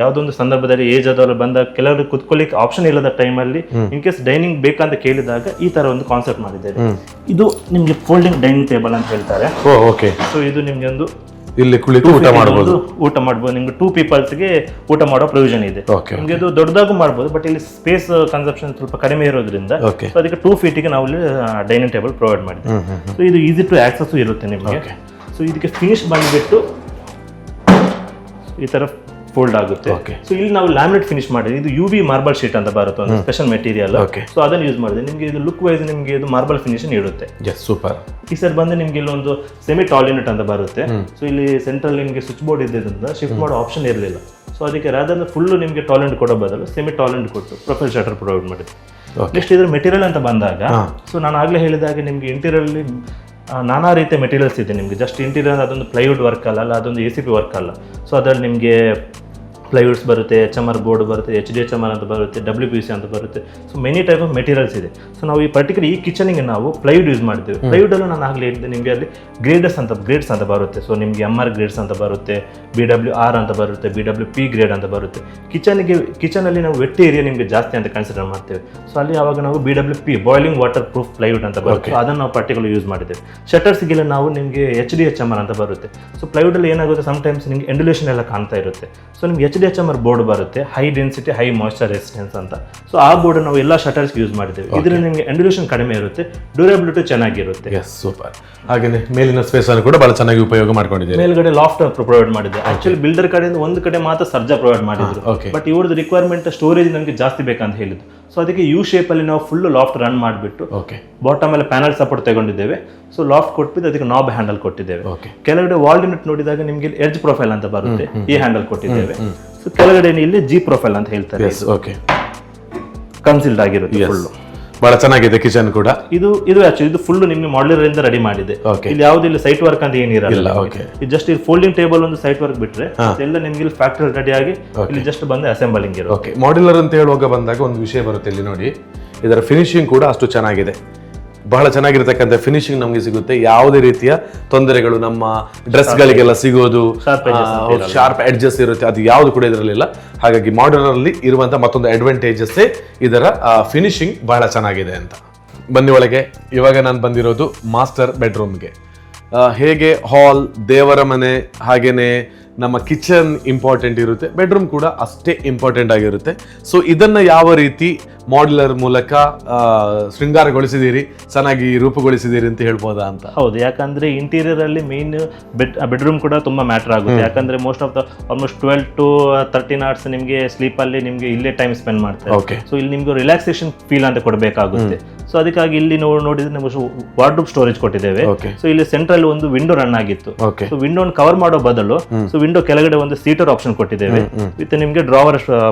ಯಾವ್ದೊಂದು ಸಂದರ್ಭದಲ್ಲಿ ಏಜ್ ಆದವರು ಬಂದ ಕೆಲವರು ಕುತ್ಕೊಳ್ಳಿಕ್ಕೆ ಆಪ್ಷನ್ ಇಲ್ಲದ ಟೈಮಲ್ಲಿ ಇನ್ ಕೇಸ್ ಡೈನಿಂಗ್ ಬೇಕಂತ ಕೇಳಿದಾಗ ಈ ತರ ಒಂದು ಕಾನ್ಸೆಪ್ಟ್ ಮಾಡಿದ್ದೇವೆ. ಇದು ನಿಮ್ಗೆ ಫೋಲ್ಡಿಂಗ್ ಡೈನಿಂಗ್ ಟೇಬಲ್ ಅಂತ ಹೇಳ್ತಾರೆ. ಸೊ ಇದು ನಿಮ್ಗೆ ಒಂದು ಇಲ್ಲಿ ಕುಳಿತು ಊಟ ಮಾಡಬಹುದು. ನಿಮ್ಗೆ 2 ಪೀಪಲ್ಸ್ಗೆ ಊಟ ಮಾಡೋ ಪ್ರೊವಿಷನ್ ಇದೆ. ನಿಮ್ಗೆ ಇದು ದೊಡ್ಡದಾಗೂ ಮಾಡಬಹುದು, ಬಟ್ ಇಲ್ಲಿ ಸ್ಪೇಸ್ ಕನ್ಸಂಪ್ಷನ್ ಸ್ವಲ್ಪ ಕಡಿಮೆ ಇರೋದ್ರಿಂದ ಅದಕ್ಕೆ 2 ಫೀಟಿಗೆ ನಾವು ಇಲ್ಲಿ ಡೈನಿಂಗ್ ಟೇಬಲ್ ಪ್ರೊವೈಡ್ ಮಾಡಿದ್ವಿ. ಸೊ ಇದು ಈಸಿ ಟು ಆಕ್ಸೆಸ್ ಇರುತ್ತೆ ನಿಮಗೆ. ಸೊ ಇದಕ್ಕೆ ಫಿನಿಶ್ ಬಂದ್ಬಿಟ್ಟು ಈ ತರ ಫೋಲ್ಡ್ ಆಗುತ್ತೆ. ಸೊ ಇಲ್ಲಿ ನಾವು ಲ್ಯಾಮಿನೇಟ್ ಫಿನಿಶ್ ಮಾಡಿದ್ವಿ. ಇದು UV ಮಾರ್ಬಲ್ ಶೀಟ್ ಅಂತ ಬರುತ್ತೆ, ಒಂದು ಸ್ಪೆಷಲ್ ಮೆಟೀರಿಯಲ್. ಸೊ ಅದನ್ನು ಯೂಸ್ ಮಾಡಿದ್ರೆ ನಿಮಗೆ ಇದು ಲುಕ್ ವೈಸ್ ನಿಮಗೆ ಇದು ಮಾರ್ಬಲ್ ಫಿನಿಶ್ ನೀಡುತ್ತೆ. ಸೂಪರ್. ಈ ಸರ್ ಬಂದು ನಿಮ್ಗೆ ಇಲ್ಲಿ ಒಂದು ಸೆಮಿ ಟಾಲ್ ಯೂನಿಟ್ ಅಂತ ಬರುತ್ತೆ. ಸೊ ಇಲ್ಲಿ ಸೆಂಟ್ರಲ್ ನಿಮಗೆ ಸ್ವಿಚ್ ಬೋರ್ಡ್ ಇದ್ದಿದ್ದರಿಂದ ಶಿಫ್ಟ್ ಮಾಡೋ ಆಪ್ಷನ್ ಇರಲಿಲ್ಲ. ಸೊ ಅದಕ್ಕೆ ರಾದರ್ ಫುಲ್ ನಿಮಗೆ ಟಾಲ್ ಯೂನಿಟ್ ಕೊಡೋ ಬದಲು ಸೆಮಿ ಟಾಲ್ ಯೂನಿಟ್ ಕೊಟ್ಟು ಪ್ರೊಫೈಲ್ ಶಟರ್ ಪ್ರೊವೈಡ್ ಮಾಡಿದ್ವಿ. ನೆಕ್ಸ್ಟ್ ಇದ್ರ ಮೆಟೀರಿಯಲ್ ಅಂತ ಬಂದಾಗ ಸೊ ನಾನು ಆಗಲೇ ಹೇಳಿದಾಗ ನಿಮ್ಗೆ ಇಂಟೀರಿಯರ್ ಅಲ್ಲಿ ನಾನಾ ರೀತಿಯ ಮೆಟೀರಿಯಲ್ಸ್ ಇದೆ. ನಿಮಗೆ ಜಸ್ಟ್ ಇಂಟೀರಿಯರ್ ಅದೊಂದು ಪ್ಲೈವುಡ್ ವರ್ಕ್ ಅಲ್ಲ, ಅದೊಂದು ACP ವರ್ಕ್ ಅಲ್ಲ. ಸೊ ಅದರಲ್ಲಿ ನಿಮಗೆ ಪ್ಲೈವುಡ್ಸ್ ಬರುತ್ತೆ, HMR ಬೋರ್ಡ್ ಬರುತ್ತೆ, HDHMR ಅಂತ ಬರುತ್ತೆ, WPC ಅಂತ ಬರುತ್ತೆ. So many type of materials ಇದೆ. ಸೊ ನಾವು ಈ ಪರ್ಟಿಕ್ಯುಲರ್ ಈ ಕಿಚನಿಗೆ ನಾವು ಪ್ಲೈವುಡ್ ಯೂಸ್ ಮಾಡ್ತೀವಿ. ಪ್ಲೈವುಡಲ್ಲೂ ನಾನು ಆಗಲೇ ಹೇಳಿದೆ ನಿಮಗೆ ಅಲ್ಲಿ ಗ್ರೇಡ್ಸ್ ಅಂತ ಬರುತ್ತೆ. ಸೊ ನಿಮಗೆ MR ಗ್ರೇಡ್ಸ್ ಅಂತ ಬರುತ್ತೆ, BWR ಅಂತ ಬರುತ್ತೆ, BWP ಗ್ರೇಡ್ ಅಂತ ಬರುತ್ತೆ. ಕಿಚನಲ್ಲಿ ನಾವು ವೆಟ್ ಏರಿಯಾ ನಿಮಗೆ ಜಾಸ್ತಿ ಅಂತ ಕನ್ಸಿಡರ್ ಮಾಡ್ತೇವೆ. ಸೊ ಅಲ್ಲಿ ಆವಾಗ ನಾವು BWP boiling water proof plywood ಅಂತ ಬರುತ್ತೆ. ಅದನ್ನು ನಾವು ಪರ್ಟಿಕ್ಯುಲರ್ ಯೂಸ್ ಮಾಡಿದ್ದೇವೆ. ಶಟರ್ಸ್ಗೆಲ್ಲ ನಾವು ನಿಮಗೆ HDHMR ಅಂತ ಬರುತ್ತೆ. ಸೊ ಪ್ಲೈವುಡಲ್ಲಿ ಏನಾಗುತ್ತೆ, ಸಮ್ಟೈಮ್ಸ್ ನಿಮಗೆ ಎಂಡುಲೇಷನ್ ಎಲ್ಲ ಕಾಣ್ತಾ ಇರುತ್ತೆ. ಸೊ ನಿಮ್ಗೆ HDHMR ಬೋರ್ಡ್ ಬರುತ್ತೆ, high density high moisture resistance ಅಂತ. ಸೊ ಆ ಬೋರ್ಡ್ ನಾವು ಎಲ್ಲ ಶಟರ್ಸ್ಗೆ ಯೂಸ್ ಮಾಡಿದ್ದೇವೆ. ಇದರಲ್ಲಿ ನಿಮಗೆ ಎಂಡುಲೇಷನ್ ಕಡಿಮೆ ಇರುತ್ತೆ, ಡ್ಯೂರಬಿಲಿಟಿ ಚೆನ್ನಾಗಿರುತ್ತೆ. ಸೂಪರ್. ಹಾಗೆ ಮೇಲಿನ ಸ್ಪೇಸ್ ಅನ್ನು ಕೂಡ ಬಹಳ ಚೆನ್ನಾಗಿ ಉಪಯೋಗ ಮಾಡ್ಕೊಂಡಿದ್ದೀವಿ. ಮೇಲ್ಗಡೆ ಲಾಫ್ಟ್ ಪ್ರೊವೈಡ್ ಮಾಡಿದೆ. ಆಕ್ಚುಲಿ ಬಿಲ್ಡರ್ ಕಡೆಯಿಂದ ಒಂದು ಕಡೆ ಮಾತ್ರ ಸರ್ಜಾ ಪ್ರೊವೈಡ್ ಮಾಡಿದ್ರು, ಬಟ್ ಇವ್ರದ್ದು ರಿಕ್ವೈರ್ಮೆಂಟ್ ಸ್ಟೋರೇಜ್ ನಮಗೆ ಜಾಸ್ತಿ ಬೇಕಂತ ಹೇಳಿದ್ರು. ಸೊ ಅದಕ್ಕೆ ಯು ಶೇಪ್ ಅಲ್ಲಿ ನಾವು ಫುಲ್ ಲಾಫ್ಟ್ ರನ್ ಮಾಡಿಬಿಟ್ಟು ಬಾಟಮ್ ಅಲ್ಲಿ ಪ್ಯಾನಲ್ ಸಪೋರ್ಟ್ ತಗೊಂಡಿದ್ದೇವೆ. ಸೊ ಲಾಫ್ಟ್ ಕೊಟ್ಬಿಟ್ಟು ಅದಕ್ಕೆ ನಾಬ್ ಹ್ಯಾಂಡಲ್ ಕೊಟ್ಟಿದ್ದೇವೆ. ಕೆಳಗಡೆ ವಾಲ್ ಯೂನಿಟ್ ನೋಡಿದಾಗ ನಿಮಗೆ ಎಡ್ಜ್ ಪ್ರೊಫೈಲ್ ಅಂತ ಬರುತ್ತೆ, ಈ ಹ್ಯಾಂಡಲ್ ಕೊಟ್ಟಿದ್ದೇವೆ. ಸೊ ಕೆಳಗಡೆ ಇಲ್ಲಿ ಜಿ ಪ್ರೊಫೈಲ್ ಅಂತ ಹೇಳ್ತಾರೆ, ಕನ್ಸಿಲ್ಡ್ ಆಗಿರುತ್ತೆ ಫುಲ್. ಬಹಳ ಚೆನ್ನಾಗಿದೆ ಕಿಚನ್ ಕೂಡ. ಇದು ಆಕ್ಚುಲಿ ಇದು ಫುಲ್ ನಿಮ್ಗೆ ಮಾಡ್ಯುಲರ್ ಇಂದ ರೆಡಿ ಮಾಡಿದೆ. ಇಲ್ಲಿ ಯಾವ್ದು ಸೈಟ್ ವರ್ಕ್ ಅಂತ ಏನಿರಲ್ಲ. ಇದು ಜಸ್ಟ್ ಇದು ಫೋಲ್ಡಿಂಗ್ ಟೇಬಲ್ ಒಂದು ಸೈಟ್ ವರ್ಕ್ ಬಿಟ್ರೆ ಎಲ್ಲ ನಿಮ್ಗೆ ಇಲ್ಲಿ ಫ್ಯಾಕ್ಟರಿ ರೆಡಿ ಆಗಿ ಇಲ್ಲಿ ಜಸ್ಟ್ ಬಂದು ಅಸೆಂಬಲಿಂಗ್ ಇರುತ್ತೆ. ಮಾಡ್ಯುಲರ್ ಅಂತ ಹೇಳುವಾಗ ಬಂದಾಗ ಒಂದು ವಿಷಯ ಬರುತ್ತೆ ಇಲ್ಲಿ ನೋಡಿ, ಇದರ ಫಿನಿಶಿಂಗ್ ಕೂಡ ಅಷ್ಟು ಚೆನ್ನಾಗಿದೆ. ಬಹಳ ಚೆನ್ನಾಗಿರ್ತಕ್ಕಂಥ ಫಿನಿಶಿಂಗ್ ನಮಗೆ ಸಿಗುತ್ತೆ. ಯಾವುದೇ ರೀತಿಯ ತೊಂದರೆಗಳು ನಮ್ಮ ಡ್ರೆಸ್ಗಳಿಗೆಲ್ಲ ಸಿಗೋದು, ಶಾರ್ಪ್ ಎಡ್ಜಸ್ ಇರುತ್ತೆ, ಅದು ಯಾವುದು ಕೂಡ ಇದರಲ್ಲಿಲ್ಲ. ಹಾಗಾಗಿ ಮಾಡ್ಯುಲರ್ ಅಲ್ಲಿ ಇರುವಂತ ಮತ್ತೊಂದು ಅಡ್ವಾಂಟೇಜಸ್ ಇದರ ಫಿನಿಶಿಂಗ್ ಬಹಳ ಚೆನ್ನಾಗಿದೆ ಅಂತ. ಬನ್ನಿ ಒಳಗೆ. ಇವಾಗ ನಾನು ಬಂದಿರೋದು ಮಾಸ್ಟರ್ ಬೆಡ್ರೂಮ್ಗೆ. ಹೇಗೆ ಹಾಲ್, ದೇವರ ಮನೆ, ಹಾಗೇನೆ ನಮ್ಮ ಕಿಚನ್ ಇಂಪಾರ್ಟೆಂಟ್ ಇರುತ್ತೆ, ಬೆಡ್ರೂಮ್ ಕೂಡ ಅಷ್ಟೇ ಇಂಪಾರ್ಟೆಂಟ್ ಆಗಿರುತ್ತೆ. ಸೊ ಇದನ್ನ ಯಾವ ರೀತಿ ಮಾಡ್ಯುಲರ್ ಮೂಲಕ ಶೃಂಗಾರಗೊಳಿಸಿದ್ದೀರಿ, ಚೆನ್ನಾಗಿ ರೂಪುಗೊಳಿಸಿದ್ದೀರಿ ಅಂತ ಹೇಳ್ಬೋದಾ ಅಂತ? ಹೌದು, ಯಾಕಂದ್ರೆ ಇಂಟೀರಿಯರ್ ಅಲ್ಲಿ ಮೇನ್ ಬೆಡ್ರೂಮ್ ಕೂಡ ತುಂಬಾ ಮ್ಯಾಟರ್ ಆಗುತ್ತೆ. ಯಾಕಂದ್ರೆ most of the almost 12 to 13 hours ನಿಮಗೆ ಸ್ಲೀಪ್ ಅಲ್ಲಿ ನಿಮಗೆ ಇಲ್ಲೇ ಟೈಮ್ ಸ್ಪೆಂಡ್ ಮಾಡ್ತಾರೆ. ಸೊ ಇಲ್ಲಿ ನಿಮ್ಗೆ ರಿಲ್ಯಾಕ್ಸೇಷನ್ ಫೀಲ್ ಅಂತ ಕೊಡಬೇಕಾಗುತ್ತೆ. ಸೊ ಅದಕ್ಕಾಗಿ ಇಲ್ಲಿ ನೋಡಿದ್ರೆ ನಾವು ವಾರ್ಡ್ರೂಬ್ ಸ್ಟೋರೇಜ್ ಕೊಟ್ಟಿದ್ದೇವೆ. ಸೊ ಇಲ್ಲಿ ಸೆಂಟ್ರಲ್ ಒಂದು ವಿಂಡೋ ರನ್ ಆಗಿತ್ತು. ಸೊ ವಿಂಡೋ ಕವರ್ ಮಾಡೋ ಬದಲು ಸೊ ವಿಂಡೋ ಕೆಳಗಡೆ ಒಂದು ಸೀಟರ್ ಆಪ್ಷನ್ ಕೊಟ್ಟಿದ್ದೇವೆ. ವಿತ್ ನಿಮ್ಗೆ ಡ್ರಾವರ್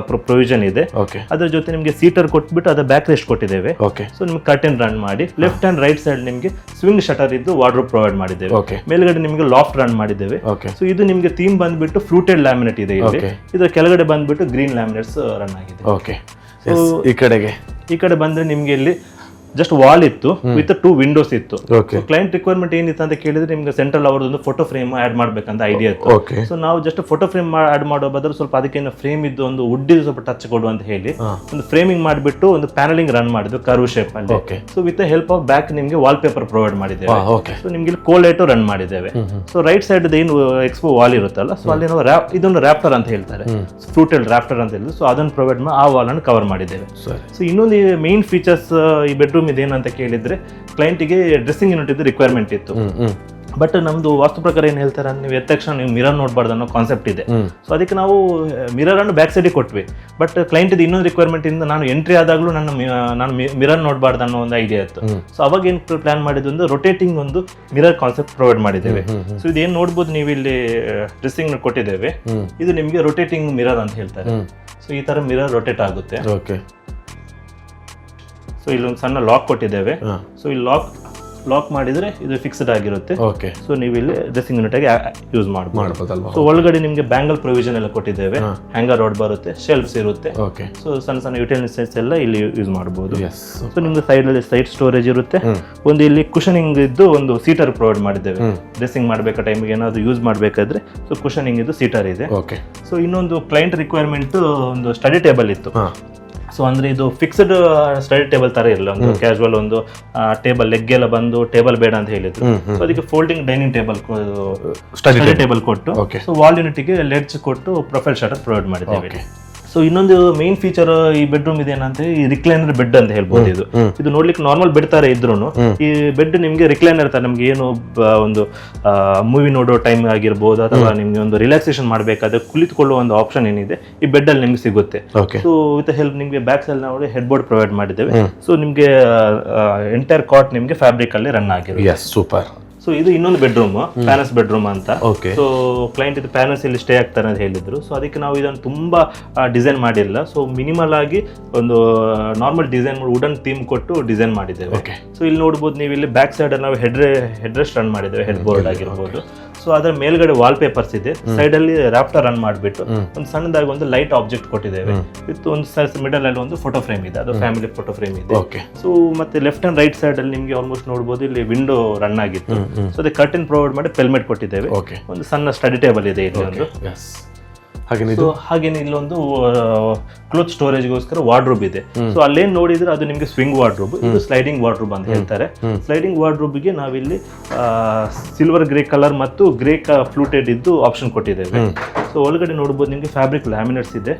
ಪ್ರೊವಿಷನ್ ಇದೆ. ಅದ್ರ ಜೊತೆ ನಿಮ್ಗೆ ಸೀಟರ್ ಕೊಟ್ಬಿಟ್ಟು ಅದ ಬ್ಯಾಕ್ ರೆಸ್ಟ್ ಕೊಟ್ಟಿದ್ದೇವೆ. ಸೊ ನಿಮ್ಗೆ ಕರ್ಟನ್ ರನ್ ಮಾಡಿ ಲೆಫ್ಟ್ ಅಂಡ್ ರೈಟ್ ಸೈಡ್ ನಿಮ್ಗೆ ಸ್ವಿಂಗ್ ಶಟರ್ ಇದ್ದು ವಾರ್ಡ್ರೂಬ್ ಪ್ರೊವೈಡ್ ಮಾಡಿದ್ದೇವೆ. ಮೇಲ್ಗಡೆ ನಿಮ್ಗೆ ಲಾಫ್ಟ್ ರನ್ ಮಾಡಿದ್ದೇವೆ. ಸೊ ಇದು ನಿಮ್ಗೆ ಥೀಮ್ ಬಂದ್ಬಿಟ್ಟು ಫ್ರೂಟೆಡ್ ಲ್ಯಾಮಿನೇಟ್ ಇದೆ ಇಲ್ಲಿ. ಇದರ ಕೆಳಗಡೆ ಬಂದ್ಬಿಟ್ಟು ಗ್ರೀನ್ ಲ್ಯಾಮಿನೇಟ್ಸ್ ರನ್ ಆಗಿದೆ. ಈ ಕಡೆ ಬಂದ್ರೆ ನಿಮ್ಗೆ ಇಲ್ಲಿ ಜಸ್ಟ್ ವಾಲ್ ಇತ್ತು ವಿತ್ 2 ವಿಂಡೋಸ್ ಇತ್ತು. ಕ್ಲೈಂಟ್ ರಿಕ್ವೈರ್ಮೆಂಟ್ ಏನಿತ್ತು ಅಂತ ಕೇಳಿದ್ರೆ ನಿಮ್ಗೆ ಸೆಂಟ್ರಲ್ ಅವ್ರದ್ದು ಫೋಟೋ ಫ್ರೇಮ್ ಆಡ್ ಮಾಡ್ಬೇಕಂತ ಐಡಿಯಾ ಇತ್ತು. ಸೊ ನಾವು ಜಸ್ಟ್ ಫೋಟೋ ಫ್ರೇಮ್ ಆಡ್ ಮಾಡೋ ಬದಲು ಸ್ವಲ್ಪ ಅದಕ್ಕೇನು ಫ್ರೇಮ್ ಇದ್ದು ಒಂದು ವುಡ್ ಸ್ವಲ್ಪ ಟಚ್ ಕೊಡು ಅಂತ ಹೇಳಿ ಒಂದು ಫ್ರೇಮಿಂಗ್ ಮಾಡಿಬಿಟ್ಟು ಒಂದು ಪ್ಯಾನಲಿಂಗ್ ರನ್ ಮಾಡಿದ್ವಿ ಕರ್ವ್ ಶೇಪ್ ಅಲ್ಲಿ. So with help of back ನಿಮ್ಗೆ ವಾಲ್ ಪೇಪರ್ ಪ್ರೊವೈಡ್ ಮಾಡಿದ್ದೇವೆ. ಸೊ ನಿಮ್ಗೆ ಇಲ್ಲಿ ಕೋಲೈಟ್ ರನ್ ಮಾಡಿದ್ದೇವೆ. ಸೊ ರೈಟ್ ಸೈಡ್ ಏನು ಎಕ್ಸ್ಪೋ ವಾಲ್ ಇರುತ್ತಲ್ಲ, ಸೊ ಅಲ್ಲಿ ನಾವು ಇದೊಂದು ರ್ಯಾಪ್ಟರ್ ಅಂತ ಹೇಳ್ತಾರೆ, ಫ್ರೂಟೆಡ್ ರ್ಯಾಪ್ಟರ್ ಅಂತ ಹೇಳಿದ್ರು. ಸೊ ಅದನ್ನು ಪ್ರೊವೈಡ್ ಮಾಡಿ ಆ ವಾಲ್ ಅನ್ನು ಕವರ್ ಮಾಡಿದ್ದೇವೆ. ಸೊ ಇನ್ನೊಂದು ಮೇನ್ ಫೀಚರ್ಸ್ ಈ ಬೆಡ್ರೂಮ್ ಇದೇನಂತ ಕೇಳಿದ್ರೆ ಕ್ಲೈಂಟಿಗೆ ಡ್ರೆಸ್ಸಿಂಗ್ ಯೂನಿಟ್ ಇದು ರಿಕ್ವೈರ್ಮೆಂಟ್ ಇತ್ತು. ಬಟ್ ನಮ್ದು ವಾಸ್ತು ಪ್ರಕಾರ ಏನ್ ಹೇಳ್ತಾರೆ, ನೀವು ಎದ್ದ ತಕ್ಷಣ ನೀವು ಮಿರರ್ ನೋಡಬಾರ್ದು ಅನ್ನೋ ಕಾನ್ಸೆಪ್ಟ್ ಇದೆ. ಸೊ ಅದಕ್ಕೆ ನಾವು ಮಿರರ್ ಅನ್ನು ಬ್ಯಾಕ್ ಸೈಡ್ ಕೊಟ್ವಿ. ಬಟ್ ಕ್ಲೈಂಟ್ ಇದು ಇನ್ನೊಂದು ರಿಕ್ವೈರ್ಮೆಂಟ್ ಇಂದ ನಾನು ಎಂಟ್ರಿ ಆದಾಗಲೂ ನಾನು ಮಿರರ್ ನೋಡಬಾರ್ದು ಅನ್ನೋ ಒಂದು ಐಡಿಯಾ ಇತ್ತು. ಸೊ ಅವಾಗ ಏನ್ ಪ್ಲಾನ್ ಮಾಡಿದ್ದು ಒಂದು ರೊಟೇಟಿಂಗ್ ಒಂದು ಮಿರರ್ ಕಾನ್ಸೆಪ್ಟ್ ಪ್ರೊವೈಡ್ ಮಾಡಿದ್ದೇವೆ. ಸೊ ಇದೇನ್ ನೋಡ್ಬೋದು ನೀವು ಇಲ್ಲಿ ಡ್ರೆಸ್ಸಿಂಗ್ ಕೊಟ್ಟಿದ್ದೇವೆ, ಇದು ನಿಮ್ಗೆ ರೊಟೇಟಿಂಗ್ ಮಿರರ್ ಅಂತ ಹೇಳ್ತಾರೆ. ಸೊ ಈ ತರ ಮಿರರ್ ರೊಟೇಟ್ ಆಗುತ್ತೆ. ಸೊ ಇಲ್ಲೊಂದು ಸಣ್ಣ ಲಾಕ್ ಕೊಟ್ಟಿದ್ದೇವೆ. ಸೊ ಈ ಲಾಕ್ ಮಾಡಿದ್ರೆ ಇದು ಫಿಕ್ಸ್ಡ್ ಆಗಿರುತ್ತೆ. ಸೊ ನೀವು ಇಲ್ಲಿ ಡ್ರೆಸ್ಸಿಂಗ್ ಯೂನಿಟ್ ಆಗಿ ಯೂಸ್ ಮಾಡಬಹುದು. ಸೊ ಒಳಗಡೆ ನಿಮ್ಗೆ ಬ್ಯಾಂಗಲ್ ಪ್ರೊವಿಷನ್ ಎಲ್ಲ ಕೊಟ್ಟಿದ್ದೇವೆ. ಹ್ಯಾಂಗರ್ ರೋಡ್ ಬರುತ್ತೆ, ಶೆಲ್ಫ್ಸ್ ಇರುತ್ತೆ. ಸೊ ಸಣ್ಣ ಸಣ್ಣ ಯುಟಿಲಿಟೀಸ್ ಎಲ್ಲ ಇಲ್ಲಿ ಯೂಸ್ ಮಾಡಬಹುದು. ಸೊ ನಿಮ್ಗೆ ಸೈಡ್ ಅಲ್ಲಿ ಸೈಡ್ ಸ್ಟೋರೇಜ್ ಇರುತ್ತೆ. ಒಂದು ಇಲ್ಲಿ ಕುಷನಿಂಗ್ ಇದ್ದು ಒಂದು ಸೀಟರ್ ಪ್ರೊವೈಡ್ ಮಾಡಿದ್ದೇವೆ. ಡ್ರೆಸ್ಸಿಂಗ್ ಮಾಡಬೇಕಾ ಟೈಮಿಗೆ ಏನಾದ್ರು ಯೂಸ್ ಮಾಡಬೇಕಾದ್ರೆ ಸೊ ಕುಷನಿಂಗ್ ಇದ್ದು ಸೀಟರ್ ಇದೆ. ಸೊ ಇನ್ನೊಂದು ಕ್ಲೈಂಟ್ ರಿಕ್ವೈರ್ಮೆಂಟ್ ಒಂದು ಸ್ಟಡಿ ಟೇಬಲ್ ಇತ್ತು. ಸೊ ಅಂದ್ರೆ ಇದು ಫಿಕ್ಸ್ಡ್ ಸ್ಟಡಿ ಟೇಬಲ್ ತರ ಇರಲ್ಲ, ಒಂದು ಕ್ಯಾಶುವಲ್ ಒಂದು ಟೇಬಲ್ ಲೆಗ್ ಎಲ್ಲ ಬಂದು ಟೇಬಲ್ ಬೇಡ ಅಂತ ಹೇಳಿದ್ರು. ಸೊ ಅದಕ್ಕೆ folding dining table study table ಕೊಟ್ಟು ಸೊ ವಾಲ್ ಯೂನಿಟ್ಗೆ ಲೆಡ್ಜ್ ಕೊಟ್ಟು ಪ್ರೊಫೈಲ್ ಶಟರ್ ಪ್ರೊವೈಡ್ ಮಾಡಿದ್ದೇವೆ. ಸೊ ಇನ್ನೊಂದು ಮೇನ್ ಫೀಚರ್ ಈ ಬೆಡ್ರೂಮ್ ಇದೇನಂತ ಈ ರಿಕ್ಲೈನರ್ ಬೆಡ್ ಅಂತ ಹೇಳ್ಬೋದು. ಇದು ನೋಡ್ಲಿಕ್ಕೆ ನಾರ್ಮಲ್ ಬೆಡ್ ತರ ಇದ್ರು ಈ ಬೆಡ್ ನಿಮ್ಗೆ ರಿಕ್ಲೈನರ್ ತರ ನಮ್ಗೆ ಏನು ಒಂದು ಮೂವಿ ನೋಡೋ ಟೈಮ್ ಆಗಿರ್ಬೋದು ಅಥವಾ ನಿಮ್ಗೆ ಒಂದು ರಿಲ್ಯಾಕ್ಸೇಷನ್ ಮಾಡಬೇಕಾದ್ರೆ ಕುಳಿತುಕೊಳ್ಳುವ ಒಂದು ಆಪ್ಷನ್ ಏನಿದೆ ಈ ಬೆಡ್ ಅಲ್ಲಿ ನಿಮ್ಗೆ ಸಿಗುತ್ತೆ. ಸೊ ವಿತ್ ಹೆಲ್ಪ್ ನಿಮ್ಗೆ ಬ್ಯಾಕ್ ಸೈಡ್ ನಾವು ಹೆಡ್ ಬೋರ್ಡ್ ಪ್ರೊವೈಡ್ ಮಾಡಿದ್ದೇವೆ. ಸೊ ನಿಮ್ಗೆ ಎಂಟೈರ್ ಕಾಟ್ ನಿಮ್ಗೆ ಫ್ಯಾಬ್ರಿಕ್ ಅಲ್ಲಿ ರನ್ ಆಗಿದೆ. ಸೂಪರ್. ಸೊ ಇದು ಇನ್ನೊಂದು ಬೆಡ್ರೂಮ್, ಪ್ಯಾನಸ್ ಬೆಡ್ರೂಮ್ ಅಂತ. ಸೊ ಕ್ಲೈಂಟ್ ಇದು ಪ್ಯಾನಸ್ ಇಲ್ಲಿ ಸ್ಟೇ ಆಗ್ತಾರೆ ಅಂತ ಹೇಳಿದ್ರು. ಸೊ ಅದಕ್ಕೆ ನಾವು ಇದನ್ನು ತುಂಬಾ ಡಿಸೈನ್ ಮಾಡಿಲ್ಲ. ಸೊ ಮಿನಿಮಲ್ ಆಗಿ ಒಂದು ನಾರ್ಮಲ್ ಡಿಸೈನ್ ವುಡನ್ ಥೀಮ್ ಕೊಟ್ಟು ಡಿಸೈನ್ ಮಾಡಿದ್ದೇವೆ. ಸೊ ಇಲ್ಲಿ ನೋಡ್ಬೋದು ನೀವು ಇಲ್ಲಿ ಬ್ಯಾಕ್ ಸೈಡ್ ನಾವು ಹೆಡ್ ರೆಸ್ಟ್ ರನ್ ಮಾಡಿದ್ದೇವೆ, ಹೆಡ್ ಬೋರ್ಡ್ ಆಗಿರ್ಬೋದು. ಸೊ ಸೊ ಅದರ ಮೇಲ್ಗಡೆ ವಾಲ್ ಪೇಪರ್ಸ್ ಇದೆ, ಸೈಡ್ ಅಲ್ಲಿ ರಾಫ್ಟರ್ ರನ್ ಮಾಡಿಬಿಟ್ಟು ಒಂದು ಸಣ್ಣದಾಗಿ ಒಂದು ಲೈಟ್ ಆಬ್ಜೆಕ್ಟ್ ಕೊಟ್ಟಿದ್ದೇವೆ ವಿತ್ ಒಂದು ಮಿಡಲ್ ಅಲ್ಲಿ ಒಂದು ಫೋಟೋ ಫ್ರೇಮ್ ಇದೆ, ಅದು ಫ್ಯಾಮಿಲಿ ಫೋಟೋ ಫ್ರೇಮ್ ಇದೆ. ಸೊ ಮತ್ತೆ ಲೆಫ್ಟ್ ಅಂಡ್ ರೈಟ್ ಸೈಡ್ ಅಲ್ಲಿ ನಿಮಗೆ ಆಲ್ಮೋಸ್ಟ್ ನೋಡಬಹುದು ಇಲ್ಲಿ ವಿಂಡೋ ರನ್ ಆಗಿತ್ತು. ಸೊ ಅದೇ ಕರ್ಟನ್ ಪ್ರೊವೈಡ್ ಮಾಡಿ ಪೆಲ್ಮೆಟ್ ಕೊಟ್ಟಿದ್ದೇವೆ. ಒಂದು ಸಣ್ಣ ಸ್ಟಡಿ ಟೇಬಲ್ ಇದೆ ಇಲ್ಲಿ ಒಂದು. ಹಾಗೇನೆ ಇಲ್ಲೊಂದು ಕ್ಲೋತ್ ಸ್ಟೋರೇಜ್ಗೋಸ್ಕರ ವಾರ್ಡ್ರೋಬ್ ಇದೆ. ಸೊ ಅಲ್ಲೇನ್ ನೋಡಿದ್ರೆ ಅದು ನಿಮಗೆ ಸ್ವಿಂಗ್ ವಾರ್ಡ್ರೋಬ್, ಇದು ಸ್ಲೈಡಿಂಗ್ ವಾರ್ಡ್ರೋಬ್ ಅಂತ ಹೇಳ್ತಾರೆ. ಸ್ಲೈಡಿಂಗ್ ವಾರ್ಡ್ರೋಬ್ಗೆ ನಾವಿಲ್ಲಿ ಸಿಲ್ವರ್ ಗ್ರೇ ಕಲರ್ ಮತ್ತು ಗ್ರೇ ಫ್ಲೂಟೆಡ್ ಇದ್ದು ಆಪ್ಷನ್ ಕೊಟ್ಟಿದ್ದೇವೆ. ಸೊ ಒಳಗಡೆ ನೋಡಬಹುದು ನಿಮಗೆ ಫ್ಯಾಬ್ರಿಕ್ ಲ್ಯಾಮಿನೇಟ್ಸ್ ಇದೆ.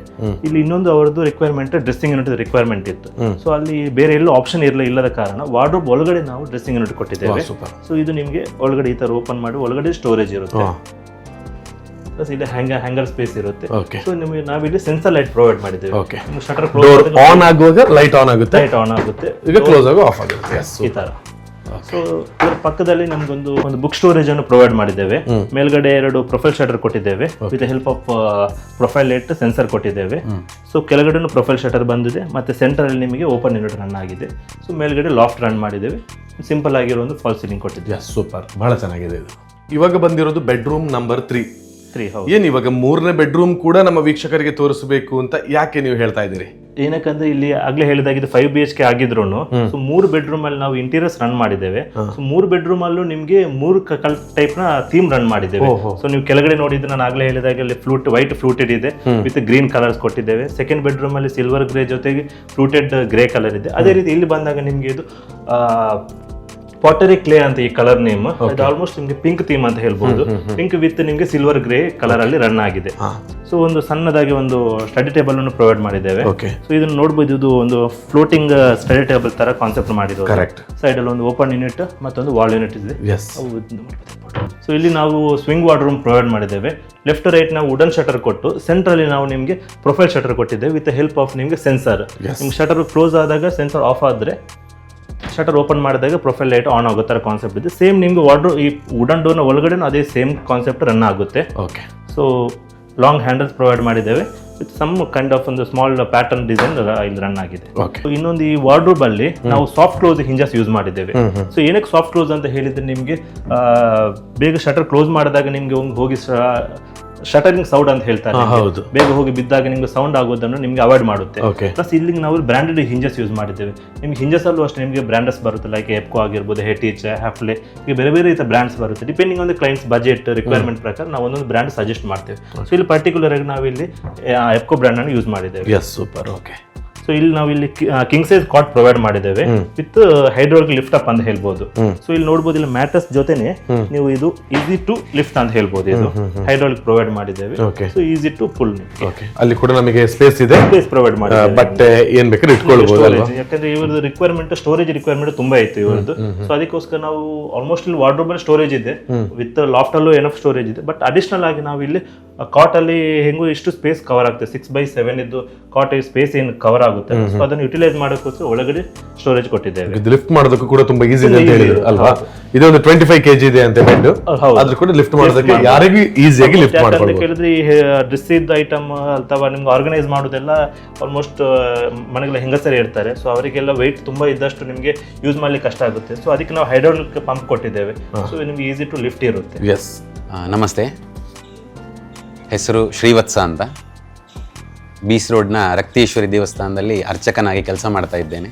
ಇಲ್ಲಿ ಇನ್ನೊಂದು ಅವರದ್ದು ರಿಕ್ವೈರ್ಮೆಂಟ್ ಡ್ರೆಸ್ಸಿಂಗ್ ಯೂನಿಟ್ ರಿಕ್ವೈರ್ಮೆಂಟ್ ಇತ್ತು. ಸೊ ಅಲ್ಲಿ ಬೇರೆ ಎಲ್ಲೂ ಆಪ್ಷನ್ ಇಲ್ಲದ ಕಾರಣ ವಾರ್ಡ್ರೋಬ್ ಒಳಗಡೆ ನಾವು ಡ್ರೆಸ್ಸಿಂಗ್ ಯೂನಿಟ್ ಕೊಟ್ಟಿದ್ದೇವೆ. ಸೊ ಇದು ನಿಮಗೆ ಒಳಗಡೆ ಈ ತರ ಓಪನ್ ಮಾಡಿ ಒಳಗಡೆ ಸ್ಟೋರೇಜ್ ಇರುತ್ತೆ, ಪ್ಲಸ್ ಇಲ್ಲಿ ಹ್ಯಾಂಗರ್ ಸ್ಪೇಸ್ ಇರುತ್ತೆ. ಸೊ ನಿಮಗೆ ನಾವಿಲ್ಲಿ ಸೆನ್ಸರ್ ಲೈಟ್ ಪ್ರೊವೈಡ್ ಮಾಡಿದ್ದೇವೆ. ಶಟರ್ ಕ್ಲೋಸ್ ಆನ್ ಆಗುವಾಗ ಲೈಟ್ ಆನ್ ಆಗುತ್ತೆ, ಲೈಟ್ ಆನ್ ಆಗುತ್ತೆ, ಈಗ ಕ್ಲೋಸ್ ಆಗಿ ಆಫ್ ಆಗುತ್ತೆ ಈ ತರ. ಸೊ ಇದರ ಪಕ್ಕದಲ್ಲಿ ನಮ್ಗೊಂದು ಬುಕ್ ಸ್ಟೋರೇಜ್ ಅನ್ನು ಪ್ರೊವೈಡ್ ಮಾಡಿದ್ದೇವೆ. ಮೇಲ್ಗಡೆ 2 ಪ್ರೊಫೈಲ್ ಶಟರ್ ಕೊಟ್ಟಿದ್ದೇವೆ with help of profile light sensor ಕೊಟ್ಟಿದ್ದೇವೆ. ಸೊ ಕೆಳಗಡೆ ಪ್ರೊಫೈಲ್ ಶಟರ್ ಬಂದಿದೆ, ಮತ್ತೆ ಸೆಂಟರ್ ಅಲ್ಲಿ ನಿಮಗೆ ಓಪನ್ ಯೂನಿಟ್ ರನ್ ಆಗಿದೆ. ಸೊ ಮೇಲ್ಗಡೆ ಲಾಫ್ಟ್ ರನ್ ಮಾಡಿದ್ದೇವೆ. ಸಿಂಪಲ್ ಆಗಿರೋ ಒಂದು ಫಾಲ್ ಸೀಲಿಂಗ್ ಕೊಟ್ಟಿದ್ದೇವೆ. ಸೂಪರ್, ಬಹಳ ಚೆನ್ನಾಗಿದೆ ಇದು. ಇವಾಗ ಬಂದಿರೋದು ಬೆಡ್ರೂಮ್ ನಂಬರ್ 3. ಏನ್ ಇವಾಗ 3ನೇ ಬೆಡ್ರೂಮ್ ಕೂಡ ನಮ್ಮ ವೀಕ್ಷಕರಿಗೆ ತೋರಿಸಬೇಕು ಅಂತ ಯಾಕೆ ನೀವು ಹೇಳ್ತಾ ಇದ್ದೀರಿ? ಏನಕ್ಕಂದ್ರೆ ಇಲ್ಲಿ ಆಗ್ಲೇ ಹೇಳಿದಾಗಿದ್ದು 5 BHK ಆಗಿದ್ರು ಸೊ 3 ಬೆಡ್ರೂಮ್ ಅಲ್ಲಿ ನಾವು ಇಂಟೀರಿಯರ್ಸ್ ರನ್ ಮಾಡಿದ್ದೇವೆ. ಸೊ 3 ಬೆಡ್ರೂಮ್ ಅಲ್ಲೂ ನಿಮ್ಗೆ 3 ಟೈಪ್ ನ ಥೀಮ್ ರನ್ ಮಾಡಿದ್ದೇವೆ. ಸೊ ನೀವು ಕೆಳಗಡೆ ನೋಡಿದ್ರೆ ನಾನು ಆಗ್ಲೇ ಹೇಳಿದಾಗ ವೈಟ್ ಫ್ಲೂಟೆಡ್ ಇದೆ ವಿತ್ ಗ್ರೀನ್ ಕಲರ್ಸ್ ಕೊಟ್ಟಿದ್ದೇವೆ. ಸೆಕೆಂಡ್ ಬೆಡ್ರೂಮ್ ಅಲ್ಲಿ ಸಿಲ್ವರ್ ಗ್ರೇ ಜೊತೆಗೆ ಫ್ಲೂಟೆಡ್ ಗ್ರೇ ಕಲರ್ ಇದೆ. ಅದೇ ರೀತಿ ಇಲ್ಲಿ ಬಂದಾಗ ನಿಮ್ಗೆ ಇದು ಪಾಟರಿ ಕ್ಲೇ ಅಂತ ಈ ಕಲರ್ ನೇಮ್, ಇದು ಆಲ್ಮೋಸ್ಟ್ ನಿಮ್ಗೆ ಪಿಂಕ್ ಥೀಮ್ ಅಂತ ಹೇಳ್ಬಹುದು. ಪಿಂಕ್ ವಿತ್ ನಿಮ್ಗೆ ಸಿಲ್ವರ್ ಗ್ರೇ ಕಲರ್ ಅಲ್ಲಿ ರನ್ ಆಗಿದೆ. ಸೊ ಒಂದು ಸಣ್ಣದಾಗಿ ಒಂದು ಸ್ಟಡಿ ಟೇಬಲ್ ಅನ್ನು ಪ್ರೊವೈಡ್ ಮಾಡಿದ್ದೇವೆ. ಸೊ ಇದನ್ನ ನೋಡಬಹುದು, ಇದು ಒಂದು ಫ್ಲೋಟಿಂಗ್ ಸ್ಟಡಿ ಟೇಬಲ್ ತರ ಕಾನ್ಸೆಪ್ಟ್ ಮಾಡಿರೋದು. ಸೈಡ್ ಅಲ್ಲಿ ಒಂದು ಓಪನ್ ಯೂನಿಟ್ ಮತ್ತೊಂದು ವಾಲ್ ಯೂನಿಟ್ ಇದೆ. ಸೊ ಇಲ್ಲಿ ನಾವು ಸ್ವಿಂಗ್ ವಾರ್ಡ್ರೂಮ್ ಪ್ರೊವೈಡ್ ಮಾಡಿದ್ದೇವೆ. ಲೆಫ್ಟ್ ರೈಟ್ ನಾವು ವುಡನ್ ಶಟರ್ ಕೊಟ್ಟು ಸೆಂಟರ್ ಅಲ್ಲಿ ನಾವು ನಿಮ್ಗೆ ಪ್ರೊಫೈಲ್ ಶಟರ್ ಕೊಟ್ಟಿದ್ದೇವೆ ವಿತ್ ಹೆಲ್ಪ್ ಆಫ್ ನಿಮ್ಗೆ ಸೆನ್ಸರ್. ನಿಮ್ಗೆ ಶಟರ್ ಕ್ಲೋಸ್ ಆದಾಗ ಸೆನ್ಸರ್ ಆಫ್ ಆದ್ರೆ ಶಟರ್ ಓಪನ್ ಮಾಡಿದಾಗ ಪ್ರೊಫೈಲ್ ಲೈಟ್ ಆನ್ ಆಗೋ ತರ ಕಾನ್ಸೆಪ್ಟ್ ಇದೆ. ಸೇಮ್ ನಿಮ್ಗೆ ವಾರ್ಡ್ರೋಬ್ ಈ ವುಡನ್ ಡೋರ್ನ ಒಳಗಡೆ ಅದೇ ಸೇಮ್ ಕಾನ್ಸೆಪ್ಟ್ ರನ್ ಆಗುತ್ತೆ. ಸೊ ಲಾಂಗ್ ಹ್ಯಾಂಡಲ್ಸ್ ಪ್ರೊವೈಡ್ ಮಾಡಿದ್ದೇವೆ ವಿತ್ ಸಮ್ ಕೈಂಡ್ ಆಫ್ ಒಂದು ಸ್ಮಾಲ್ ಪ್ಯಾಟರ್ನ್ ಡಿಸೈನ್ ಇಲ್ಲಿ ರನ್ ಆಗಿದೆ. ಇನ್ನೊಂದು ಈ ವಾರ್ಡ್ರೋಬ್ ಅಲ್ಲಿ ನಾವು ಸಾಫ್ಟ್ ಕ್ಲೋಸ್ ಹಿಂಜಸ್ ಯೂಸ್ ಮಾಡಿದ್ದೇವೆ. ಸೊ ಏನಕ್ಕೆ ಸಾಫ್ಟ್ ಕ್ಲೋಸ್ ಅಂತ ಹೇಳಿದ್ರೆ ನಿಮ್ಗೆ ಬೇಗ ಶಟರ್ ಕ್ಲೋಸ್ ಮಾಡಿದಾಗ ನಿಮ್ಗೆ ಹೋಗಿ ಶಟರಿಂಗ್ ಸೌಂಡ್ ಅಂತ ಹೇಳ್ತಾರೆ, ಬೇಗ ಹೋಗಿ ಬಿದ್ದಾಗ ನಿಮ್ಗೆ ಸೌಂಡ್ ಆಗೋದನ್ನು ನಿಮ್ಗೆ ಅವಾಯ್ಡ್ ಮಾಡುತ್ತೆ. ಪ್ಲಸ್ ಇಲ್ಲಿ ನಾವು ಬ್ರಾಂಡೆಡ್ ಹಿಂಜಸ್ ಯೂಸ್ ಮಾಡಿದ್ದೇವೆ. ನಿಮ್ಗೆ ಹಿಂಜಸ್ ಅಲ್ಲೂ ಅಷ್ಟೇ ನಿಮಗೆ ಬ್ರಾಂಡಸ್ ಬರುತ್ತೆ, ಲೈಕ್ ಎಪ್ಕೋ ಆಗಿರ್ಬೋದು, ಹೆಟಿಚ್, ಹ್ಯಾಫ್ಲೆ, ಈಗ ಬೇರೆ ಬೇರೆ ರೀತಿಯ ಬ್ರಾಂಡ್ಸ್ ಬರುತ್ತೆ. Depending on the clients budget requirement ಪ್ರಕಾರ ನಾವು ಒಂದೊಂದು ಬ್ರಾಂಡ್ ಸಜೆಸ್ಟ್ ಮಾಡ್ತೇವೆ. ಸೊ ಇಲ್ಲಿ ಪರ್ಟಿಕ್ಯುಲರ್ ಆಗಿ ನಾವು ಇಲ್ಲಿ ಎಪ್ಕೋ ಬ್ರಾಂಡ್ ಅನ್ನು ಯೂಸ್ ಮಾಡಿದ್ದೇವೆ. Super, okay. ಸೊ ಇಲ್ಲಿ ನಾವು ಇಲ್ಲಿ ಕಿಂಗ್ ಸೈಜ್ ಕಾಟ್ ಪ್ರೊವೈಡ್ ಮಾಡಿದ್ದೇವೆ ವಿತ್ ಹೈಡ್ರಾಲಿಕ್ ಲಿಫ್ಟ್ ಅಪ್ ಅಂತ ಹೇಳ್ಬೋದು. ಸೊ ಇಲ್ಲಿ ನೋಡಬಹುದು, ಇಲ್ಲಿ ಮ್ಯಾಟ್ರಸ್ ಜೊತೆನೆ ನೀವು ಇದು ಈಸಿ ಟು ಲಿಫ್ಟ್ ಅಂತ ಹೇಳ್ಬೋದು. ಇದು ಹೈಡ್ರಾಲಿಕ್ ಪ್ರೊವೈಡ್ ಮಾಡಿದ್ದೇವೆ. So easy to pull. ಅಲ್ಲಿ ಕೂಡ ನಮಗೆ ಸ್ಪೇಸ್ ಇದೆ, ಸ್ಪೇಸ್ ಪ್ರೊವೈಡ್ ಮಾಡಿದ್ದೇವೆ. ಬಟ್ಟೆ ಏನ್ ಬೇಕಾದ್ರೆ ಇಟ್ಕೊಳ್ಬಹುದು. ಯಾಕಂದ್ರೆ ಇವ್ರದ್ದು ರಿಕ್ವೈರ್ಮೆಂಟ್ ಸ್ಟೋರೇಜ್ ರಿಕ್ವೈರ್ಮೆಂಟ್ ತುಂಬಾ ಇತ್ತು ಇವ್ರದ್ದು. ಸೊ ಅದಕ್ಕೋಸ್ಕರ ನಾವು ಆಲ್ಮೋಸ್ಟ್ ಇಲ್ಲಿ ವಾರ್ಡ್ರೋಬ್ ಅಲ್ಲಿ ಸ್ಟೋರೇಜ್ ಇದೆ, ವಿತ್ ಲಾಫ್ಟ್ ಅಲ್ಲೂ ಏನಫ್ ಸ್ಟೋರೇಜ್ ಇದೆ. ಬಟ್ ಅಡಿಷನಲ್ ಆಗಿ ನಾವು ಇಲ್ಲಿ ಕಾಟ್ ಅಲ್ಲಿ ಹೆಂಗು ಇಷ್ಟು ಸ್ಪೇಸ್ ಕವರ್ ಆಗುತ್ತೆ, 6x7 ಇದ್ದು ಕಾಟ್ ಸ್ಪೇಸ್ ಏನು ಕವರ್ ಆಗುತ್ತೆ. ಸೊ ಅದನ್ನು ಯುಟಿಲೈಸ್ ಮಾಡೋಕ್ಕೋಸ್ಕರ ಒಳಗಡೆ ಸ್ಟೋರೇಜ್ ಕೊಟ್ಟಿದ್ದೇವೆ. ಲಿಫ್ಟ್ ಮಾಡೋದಕ್ಕೂ ಕೂಡ ತುಂಬಾ ಈಸಿ ಅಂತ ಹೇಳಿದ್ರು ಅಲ್ವಾ? ಇದೊಂದು 25 kg ಇದೆ ಅಂತ ಬೆಡ್, ಅದ್ರ ಕೂಡ ಲಿಫ್ಟ್ ಮಾಡೋದಕ್ಕೆ ಯಾರಿಗೂ ಈಸಿಯಾಗಿ ಲಿಫ್ಟ್ ಮಾಡ್ಕೊಳ್ಳಬಹುದು. ಕೇಳಿದ್ರೆ ಈ ಡ್ರೆಸ್ ಇದ್ದ ಐಟಮ್ ಅಥವಾ ನಿಮ್ಗೆ ಆರ್ಗನೈಸ್ ಮಾಡೋದೆಲ್ಲ ಆಲ್ಮೋಸ್ಟ್ ಮನೆಗೆಲ್ಲ ಹೆಂಗಸರೇ ಇರ್ತಾರೆ. ಸೊ ಅವರಿಗೆಲ್ಲ ವೆಯ್ಟ್ ತುಂಬಾ ಇದ್ದಷ್ಟು ನಿಮಗೆ ಯೂಸ್ ಮಾಡ್ಲಿಕ್ಕೆ ಕಷ್ಟ ಆಗುತ್ತೆ. ಸೊ ಅದಕ್ಕೆ ನಾವು ಹೈಡ್ರಾಲಿಕ್ ಪಂಪ್ ಕೊಟ್ಟಿದ್ದೇವೆ. ಸೊ ನಿಮ್ಗೆ ಈಸಿ ಟು ಲಿಫ್ಟ್ ಇರುತ್ತೆ. ನಮಸ್ತೆ, ಹೆಸರು ಶ್ರೀವತ್ಸ ಅಂತ. ಬೀಸ್ ರೋಡ್ನ ರಕ್ತೇಶ್ವರಿ ದೇವಸ್ಥಾನದಲ್ಲಿ ಅರ್ಚಕನಾಗಿ ಕೆಲಸ ಮಾಡ್ತಾ ಇದ್ದೇನೆ.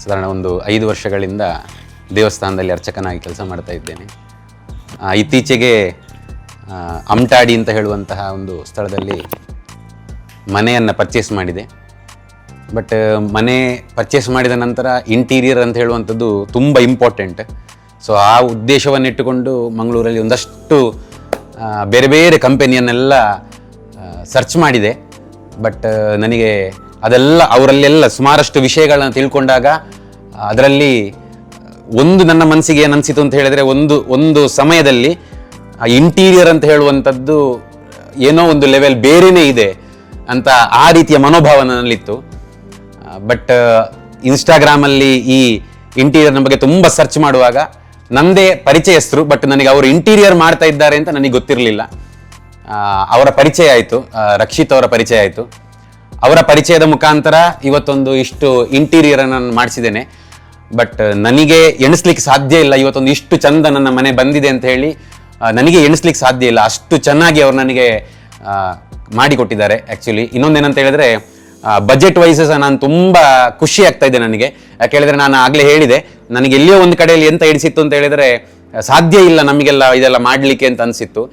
ಸಾಧಾರಣ ಒಂದು 5 ವರ್ಷಗಳಿಂದ ದೇವಸ್ಥಾನದಲ್ಲಿ ಅರ್ಚಕನಾಗಿ ಕೆಲಸ ಮಾಡ್ತಾ ಇದ್ದೇನೆ. ಇತ್ತೀಚೆಗೆ ಅಮ್ಟಾಡಿ ಅಂತ ಹೇಳುವಂತಹ ಒಂದು ಸ್ಥಳದಲ್ಲಿ ಮನೆಯನ್ನು ಪರ್ಚೇಸ್ ಮಾಡಿದೆ. ಬಟ್ ಮನೆ ಪರ್ಚೇಸ್ ಮಾಡಿದ ನಂತರ ಇಂಟೀರಿಯರ್ ಅಂತ ಹೇಳುವಂಥದ್ದು ತುಂಬ ಇಂಪಾರ್ಟೆಂಟ್. ಸೊ ಆ ಉದ್ದೇಶವನ್ನಿಟ್ಟುಕೊಂಡು ಮಂಗಳೂರಲ್ಲಿ ಒಂದಷ್ಟು ಬೇರೆ ಬೇರೆ ಕಂಪನಿಯನ್ನೆಲ್ಲ ಸರ್ಚ್ ಮಾಡಿದೆ. ಬಟ್ ನನಗೆ ಅದೆಲ್ಲ ಅವರಲ್ಲೆಲ್ಲ ಸುಮಾರಷ್ಟು ವಿಷಯಗಳನ್ನ ತಿಳ್ಕೊಂಡಾಗ ಅದರಲ್ಲಿ ಒಂದು ನನ್ನ ಮನಸ್ಸಿಗೆ ಏನು ಅನಿಸಿತು ಅಂತ ಹೇಳಿದರೆ, ಒಂದು ಸಮಯದಲ್ಲಿ ಇಂಟೀರಿಯರ್ ಅಂತ ಹೇಳುವಂಥದ್ದು ಏನೋ ಒಂದು ಲೆವೆಲ್ ಬೇರೆಯೇ ಇದೆ ಅಂತ ಆ ರೀತಿಯ ಮನೋಭಾವ ನನ್ನಲ್ಲಿತ್ತು. ಬಟ್ ಇನ್ಸ್ಟಾಗ್ರಾಮಲ್ಲಿ ಈ ಇಂಟೀರಿಯರ್ನ ಬಗ್ಗೆ ತುಂಬ ಸರ್ಚ್ ಮಾಡುವಾಗ ನನ್ನದೇ ಪರಿಚಯಸ್ಥರು, ಬಟ್ ನನಗೆ ಅವರು ಇಂಟೀರಿಯರ್ ಮಾಡ್ತಾ ಇದ್ದಾರೆ ಅಂತ ನನಗೆ ಗೊತ್ತಿರಲಿಲ್ಲ. ಅವರ ಪರಿಚಯ ಆಯಿತು, ರಕ್ಷಿತ್ ಅವರ ಪರಿಚಯ ಆಯಿತು. ಅವರ ಪರಿಚಯದ ಮುಖಾಂತರ ಇವತ್ತೊಂದು ಇಷ್ಟು ಇಂಟೀರಿಯರನ್ನು ನಾನು ಮಾಡಿಸಿದ್ದೇನೆ. ಬಟ್ ನನಗೆ ಎಣಿಸ್ಲಿಕ್ಕೆ ಸಾಧ್ಯ ಇಲ್ಲ ಇವತ್ತೊಂದು ಇಷ್ಟು ಚಂದ ನನ್ನ ಮನೆ ಬಂದಿದೆ ಅಂತ ಹೇಳಿ. ನನಗೆ ಎಣಿಸ್ಲಿಕ್ಕೆ ಸಾಧ್ಯ ಇಲ್ಲ, ಅಷ್ಟು ಚೆನ್ನಾಗಿ ಅವ್ರು ನನಗೆ ಮಾಡಿಕೊಟ್ಟಿದ್ದಾರೆ. ಆ್ಯಕ್ಚುಲಿ ಇನ್ನೊಂದೇನಂತ ಹೇಳಿದ್ರೆ ಬಜೆಟ್ ವೈಸ್ ಸಹ ನಾನು ತುಂಬ ಖುಷಿ ಆಗ್ತಾ ಇದೆ ನನಗೆ. ಯಾಕೆ ಹೇಳಿದ್ರೆ ನಾನು ಆಗಲೇ ಹೇಳಿದೆ, ನನಗೆ ಎಲ್ಲಿಯೋ ಒಂದು ಕಡೆಯಲ್ಲಿ ಎಂತ ಹಿಡಿಸಿತ್ತು ಅಂತ ಹೇಳಿದ್ರೆ ಸಾಧ್ಯ ಇಲ್ಲ ನಮಗೆಲ್ಲ ಇದೆಲ್ಲ ಮಾಡಲಿಕ್ಕೆ ಅಂತ ಅನಿಸಿತ್ತು.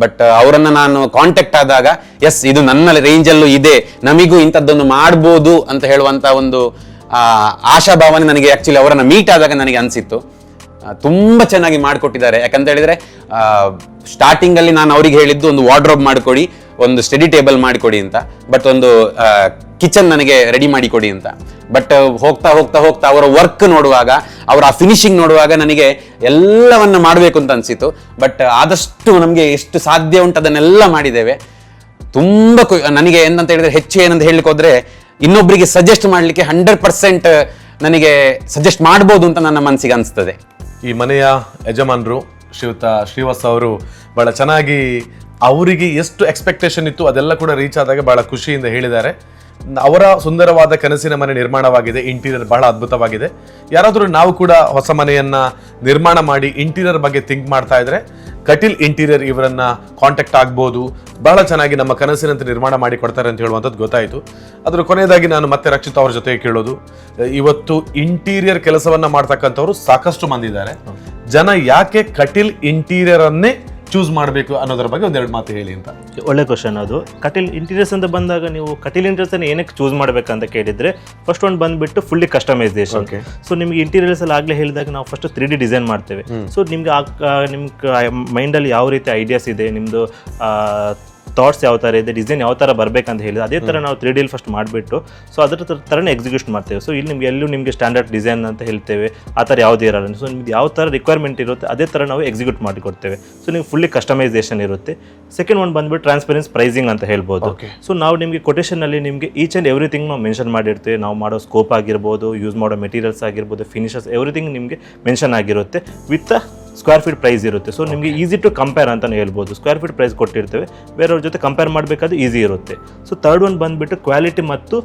ಬಟ್ ಅವರನ್ನು ನಾನು ಕಾಂಟ್ಯಾಕ್ಟ್ ಆದಾಗ ಎಸ್ ಇದು ನನ್ನ ರೇಂಜಲ್ಲೂ ಇದೆ, ನಮಿಗೂ ಇಂಥದ್ದೊಂದು ಮಾಡ್ಬೋದು ಅಂತ ಹೇಳುವಂಥ ಒಂದು ಆಶಾಭಾವನೆ ನನಗೆ ಆ್ಯಕ್ಚುಲಿ ಅವರನ್ನು ಮೀಟ್ ಆದಾಗ ನನಗೆ ಅನಿಸಿತ್ತು. ತುಂಬ ಚೆನ್ನಾಗಿ ಮಾಡಿಕೊಟ್ಟಿದ್ದಾರೆ. ಯಾಕಂತ ಹೇಳಿದರೆ ಸ್ಟಾರ್ಟಿಂಗಲ್ಲಿ ನಾನು ಅವ್ರಿಗೆ ಹೇಳಿದ್ದು ಒಂದು ವಾರ್ಡ್ರೋಬ್ ಮಾಡಿಕೊಡಿ, ಒಂದು ಸ್ಟಡಿ ಟೇಬಲ್ ಮಾಡಿಕೊಡಿ ಅಂತ, ಬಟ್ ಒಂದು ಕಿಚನ್ ನನಗೆ ರೆಡಿ ಮಾಡಿಕೊಡಿ ಅಂತ. ಬಟ್ ಹೋಗ್ತಾ ಹೋಗ್ತಾ ಹೋಗ್ತಾ ಅವರ ವರ್ಕ್ ನೋಡುವಾಗ, ಅವರ ಆ ಫಿನಿಶಿಂಗ್ ನೋಡುವಾಗ ನನಗೆ ಎಲ್ಲವನ್ನ ಮಾಡಬೇಕು ಅಂತ ಅನಿಸಿತು. ಬಟ್ ಆದಷ್ಟು ನಮಗೆ ಎಷ್ಟು ಸಾಧ್ಯ ಉಂಟು ಅದನ್ನೆಲ್ಲ ಮಾಡಿದ್ದೇವೆ. ತುಂಬ ನನಗೆ ಏನಂತ ಹೇಳಿದ್ರೆ ಹೆಚ್ಚು ಏನಂತ ಹೇಳಲಿಕ್ಕೆ ಹೋದರೆ ಇನ್ನೊಬ್ಬರಿಗೆ ಸಜೆಸ್ಟ್ ಮಾಡಲಿಕ್ಕೆ 100% ನನಗೆ ಸಜೆಸ್ಟ್ ಮಾಡ್ಬೋದು ಅಂತ ನನ್ನ ಮನಸ್ಸಿಗೆ ಅನಿಸ್ತದೆ. ಈ ಮನೆಯ ಯಜಮಾನರು ಶ್ರೀವತ್ಸ ಅವರು ಬಹಳ ಚೆನ್ನಾಗಿ ಅವರಿಗೆ ಎಷ್ಟು ಎಕ್ಸ್ಪೆಕ್ಟೇಷನ್ ಇತ್ತು ಅದೆಲ್ಲ ಕೂಡ ರೀಚ್ ಆದಾಗ ಬಹಳ ಖುಷಿಯಿಂದ ಹೇಳಿದ್ದಾರೆ. ಅವರ ಸುಂದರವಾದ ಕನಸಿನ ಮನೆ ನಿರ್ಮಾಣವಾಗಿದೆ. ಇಂಟೀರಿಯರ್ ಬಹಳ ಅದ್ಭುತವಾಗಿದೆ. ಯಾರಾದರೂ ನಾವು ಕೂಡ ಹೊಸ ಮನೆಯನ್ನ ನಿರ್ಮಾಣ ಮಾಡಿ ಇಂಟೀರಿಯರ್ ಬಗ್ಗೆ ಥಿಂಕ್ ಮಾಡ್ತಾ ಇದ್ರೆ ಕಟೀಲ್ ಇಂಟೀರಿಯರ್ ಇವರನ್ನ ಕಾಂಟ್ಯಾಕ್ಟ್ ಆಗ್ಬೋದು. ಬಹಳ ಚೆನ್ನಾಗಿ ನಮ್ಮ ಕನಸಿನಂತೆ ನಿರ್ಮಾಣ ಮಾಡಿ ಕೊಡ್ತಾರೆ ಅಂತ ಹೇಳುವಂಥದ್ದು ಗೊತ್ತಾಯಿತು. ಅದರ ಕೊನೆಯದಾಗಿ ನಾನು ಮತ್ತೆ ರಕ್ಷಿತ್ ಅವ್ರ ಜೊತೆ ಕೇಳೋದು, ಇವತ್ತು ಇಂಟೀರಿಯರ್ ಕೆಲಸವನ್ನ ಮಾಡ್ತಕ್ಕಂಥವ್ರು ಸಾಕಷ್ಟು ಮಂದಿ ಇದ್ದಾರೆ. ಜನ ಯಾಕೆ ಕಟೀಲ್ ಇಂಟೀರಿಯರ್ ಅನ್ನೇ ಚೂಸ್ ಮಾಡಬೇಕು ಅನ್ನೋದ್ರ ಬಗ್ಗೆ ಒಂದೆರಡು ಮಾತು ಹೇಳಿ ಅಂತ. ಒಳ್ಳೆ ಕ್ವಶನ್ ಅದು. ಕಟೀಲ್ ಇಂಟೀರಿಯರ್ಸ್ ಅಂತ ಬಂದಾಗ ನೀವು ಕಟೀಲ್ ಇಂಟೀರಿಯರ್ಸ್ ಅನ್ನು ಏನಕ್ಕೆ ಚೂಸ್ ಮಾಡಬೇಕಂತ ಕೇಳಿದ್ರೆ, ಫಸ್ಟ್ ಒಂದು ಬಂದ್ಬಿಟ್ಟು ಫುಲ್ಲಿ ಕಸ್ಟಮೈಸೇಷನ್. ಸೊ ನಿಮ್ಗೆ ಇಂಟೀರಿಯರ್ಸ್ ಅಲ್ಲಿ ಆಗಲೇ ಹೇಳಿದಾಗ ನಾವು ಫಸ್ಟ್ 3D ಡಿಸೈನ್ ಮಾಡ್ತೇವೆ. ಸೊ ನಿಮ್ಗೆ ನಿಮ್ಗೆ ಮೈಂಡಲ್ಲಿ ಯಾವ ರೀತಿ ಐಡಿಯಾಸ್ ಇದೆ, ನಿಮ್ಮದು ಥಾಟ್ಸ್ ಯಾವ ಥರ ಇದೆ, ಡಿಸೈನ್ ಯಾವ ಥರ ಬರಬೇಕಂತ ಹೇಳಿದ್ರೆ ಅದೇ ಥರ ನಾವು 3D ಫಸ್ಟ್ ಮಾಡಿಬಿಟ್ಟು ಸೊ ಅದ್ರ ಥರನೇ ಎಕ್ಸಿಕ್ಯೂಟ್ ಮಾಡ್ತೇವೆ. ಸೊ ಇಲ್ಲಿ ನಿಮ್ಗೆ ಎಲ್ಲೂ ನಿಮಗೆ ಸ್ಟ್ಯಾಂಡರ್ಡ್ ಡಿಸೈನ್ ಅಂತ ಹೇಳ್ತೇವೆ, ಆ ಥರ ಯಾವುದೇ ಇರಲ್ಲ. ಸೊ ನಿಮ್ಗೆ ಯಾವ ಥರ ರಿಕ್ವೈರ್ಮೆಂಟ್ ಇರುತ್ತೆ ಅದೇ ಥರ ನಾವು ಎಕ್ಸಿಕ್ಯೂಟ್ ಮಾಡಿ ಕೊಡ್ತೇವೆ. ಸೊ ನಿಮ್ಗೆ ಫುಲ್ಲಿ ಕಸ್ಟಮೈಸೇಷನ್ ಇರುತ್ತೆ. ಸೆಕೆಂಡ್ ಒಂದು ಬಂದ್ಬಿಟ್ಟು ಟ್ರಾನ್ಸ್ಪರೆನ್ಸ್ ಪ್ರೈಸಿಂಗ್ ಅಂತ ಹೇಳ್ಬೋದು. ಸೊ ನಾವು ನಿಮಗೆ ಕೊಟೇಷನಲ್ಲಿ ನಿಮಗೆ ಈಚ್ ಆ್ಯಂಡ್ ಎವ್ರಿಥಿಂಗ್ ನಾವು ಮೆನ್ಷನ್ ಮಾಡಿರ್ತೇವೆ. ನಾವು ಮಾಡೋ ಸ್ಕೋಪ್ ಆಗಿರ್ಬೋದು, ಯೂಸ್ ಮಾಡೋ ಮೆಟೀರಿಯಲ್ಸ್ ಆಗಿರ್ಬೋದು, ಫಿನಿಷಸ್ ಎವ್ರಿಥಿಂಗ್ ನಿಮಗೆ ಮೆನ್ಷನ್ ಆಗಿರುತ್ತೆ ವಿತ್ ಸ್ಕ್ವೇರ್ ಫೀಟ್ ಪ್ರೈಸ್ ಇರುತ್ತೆ. ಸೊ ನಿಮಗೆ ಈಸಿ ಟು ಕಂಪೇರ್ ಅಂತಲೇ ಹೇಳ್ಬೋದು. ಸ್ಕ್ವೇರ್ ಫೀಟ್ ಪ್ರೈಸ್ ಕೊಟ್ಟಿರ್ತೇವೆ, ಬೇರೆಯವ್ರ ಜೊತೆ ಕಂಪೇರ್ ಮಾಡಬೇಕಾದ್ರೆ ಈಸಿ ಇರುತ್ತೆ. ಸೊ ಥರ್ಡ್ ಒಂದು ಬಂದುಬಿಟ್ಟು ಕ್ವಾಲಿಟಿ ಮತ್ತು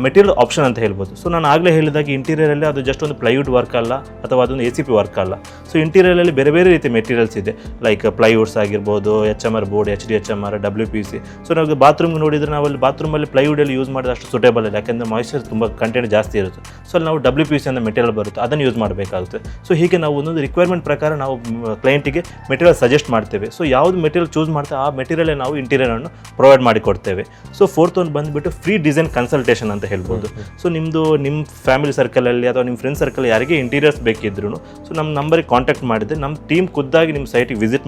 ಮೆಟೀರಿಯಲ್ ಆಪ್ಷನ್ ಅಂತ ಹೇಳ್ಬೋದು. ಸೊ ನಾನು ಆಗಲೇ ಹೇಳಿದಾಗ ಇಂಟೀರಿಯರಲ್ಲಿ ಅದು ಜಸ್ಟ್ ಒಂದು ಪ್ಲೈವುಡ್ ವರ್ಕ್ ಅಲ್ಲ ಅಥವಾ ಅದೊಂದು ACP ವರ್ಕ್ ಅಲ್ಲ. ಸೊ ಇಂಟೀರಿಯರಲ್ಲಿ ಬೇರೆ ಬೇರೆ ರೀತಿ ಮೆಟೀರಿಯಲ್ಸ್ ಇದೆ, ಲೈಕ್ ಪ್ಲೈವುಡ್ಸ್ ಆಗಿರ್ಬೋದು, HMR board, HDHMR, WPC. So ನಾವು ಬಾತ್ರೂಮ್ಗೆ ನೋಡಿದರೆ ನಾವು ಅಲ್ಲಿ ಬಾತ್ರೂಮಲ್ಲಿ ಪ್ಲೈವುಡಲ್ಲಿ ಯೂಸ್ ಮಾಡಿದ್ರೆ ಅಷ್ಟು ಸೂಟೇಬಲ್ ಇಲ್ಲ, ಯಾಕೆಂದರೆ ಮಾಯಿಶ್ಚರ್ ತುಂಬ ಕಂಟೆಂಟ್ ಜಾಸ್ತಿ ಇರುತ್ತೆ. ಸೊ ಅಲ್ಲಿ ನಾವು WPC ಅನ್ನೋ ಮೆಟೀರಿಯಲ್ ಬರುತ್ತೆ, ಅದನ್ನು ಯೂಸ್ ಮಾಡಬೇಕಾಗುತ್ತೆ. ಸೊ ಹೀಗೆ ನಾವು ಒಂದೊಂದು ರಿಕ್ವೈರ್ಮೆಂಟ್ ಪ್ರಕಾರ ನಾವು ಕ್ಲೈಂಟಿಗೆ ಮೆಟೀರಿಯಲ್ ಸಜೆಸ್ಟ್ ಮಾಡ್ತೇವೆ. ಸೊ ಯಾವುದು ಮೆಟೀರಿಯಲ್ ಚೂಸ್ ಮಾಡ್ತೇವೆ ಆ ಮೆಟೀರಿಯಲ್ ನಾವು ಇಂಟೀರಿಯರನ್ನು ಪ್ರೊವೈಡ್ ಮಾಡಿ ಕೊಡ್ತೇವೆ. ಸೊ ಫೋರ್ತ್ ಒಂದು ಬಂದುಬಿಟ್ಟು ಫ್ರೀ ಡಿಸೈನ್ ಕನ್ಸಲ್ಟೇಷನ್ ಅಂತ ಹೇಳ್ಬೋದು. ಸೊ ನಿಮ್ಮ ಫ್ಯಾಮಿಲಿ ಸರ್ಕಲಲ್ಲಿ ಅಥವಾ ನಿಮ್ಮ ಫ್ರೆಂಡ್ ಸರ್ಕಲ್ ಯಾರಿಗೆ ಇಂಟೀರಿಯರ್ಸ್ ಬೇಕಿದ್ರು ಸೊ ನಮ್ಮ ನಂಬರಿಗೆ ಕಾಂಟ್ಯಾಕ್ಟ್ ಮಾಡಿದ್ರೆ ನಮ್ಮ ಟೀಮ್ ಖುದ್ದಾಗಿ ನಿಮ್ಮ ಸೈಟಿಗೆ ವಿಸಿಟ್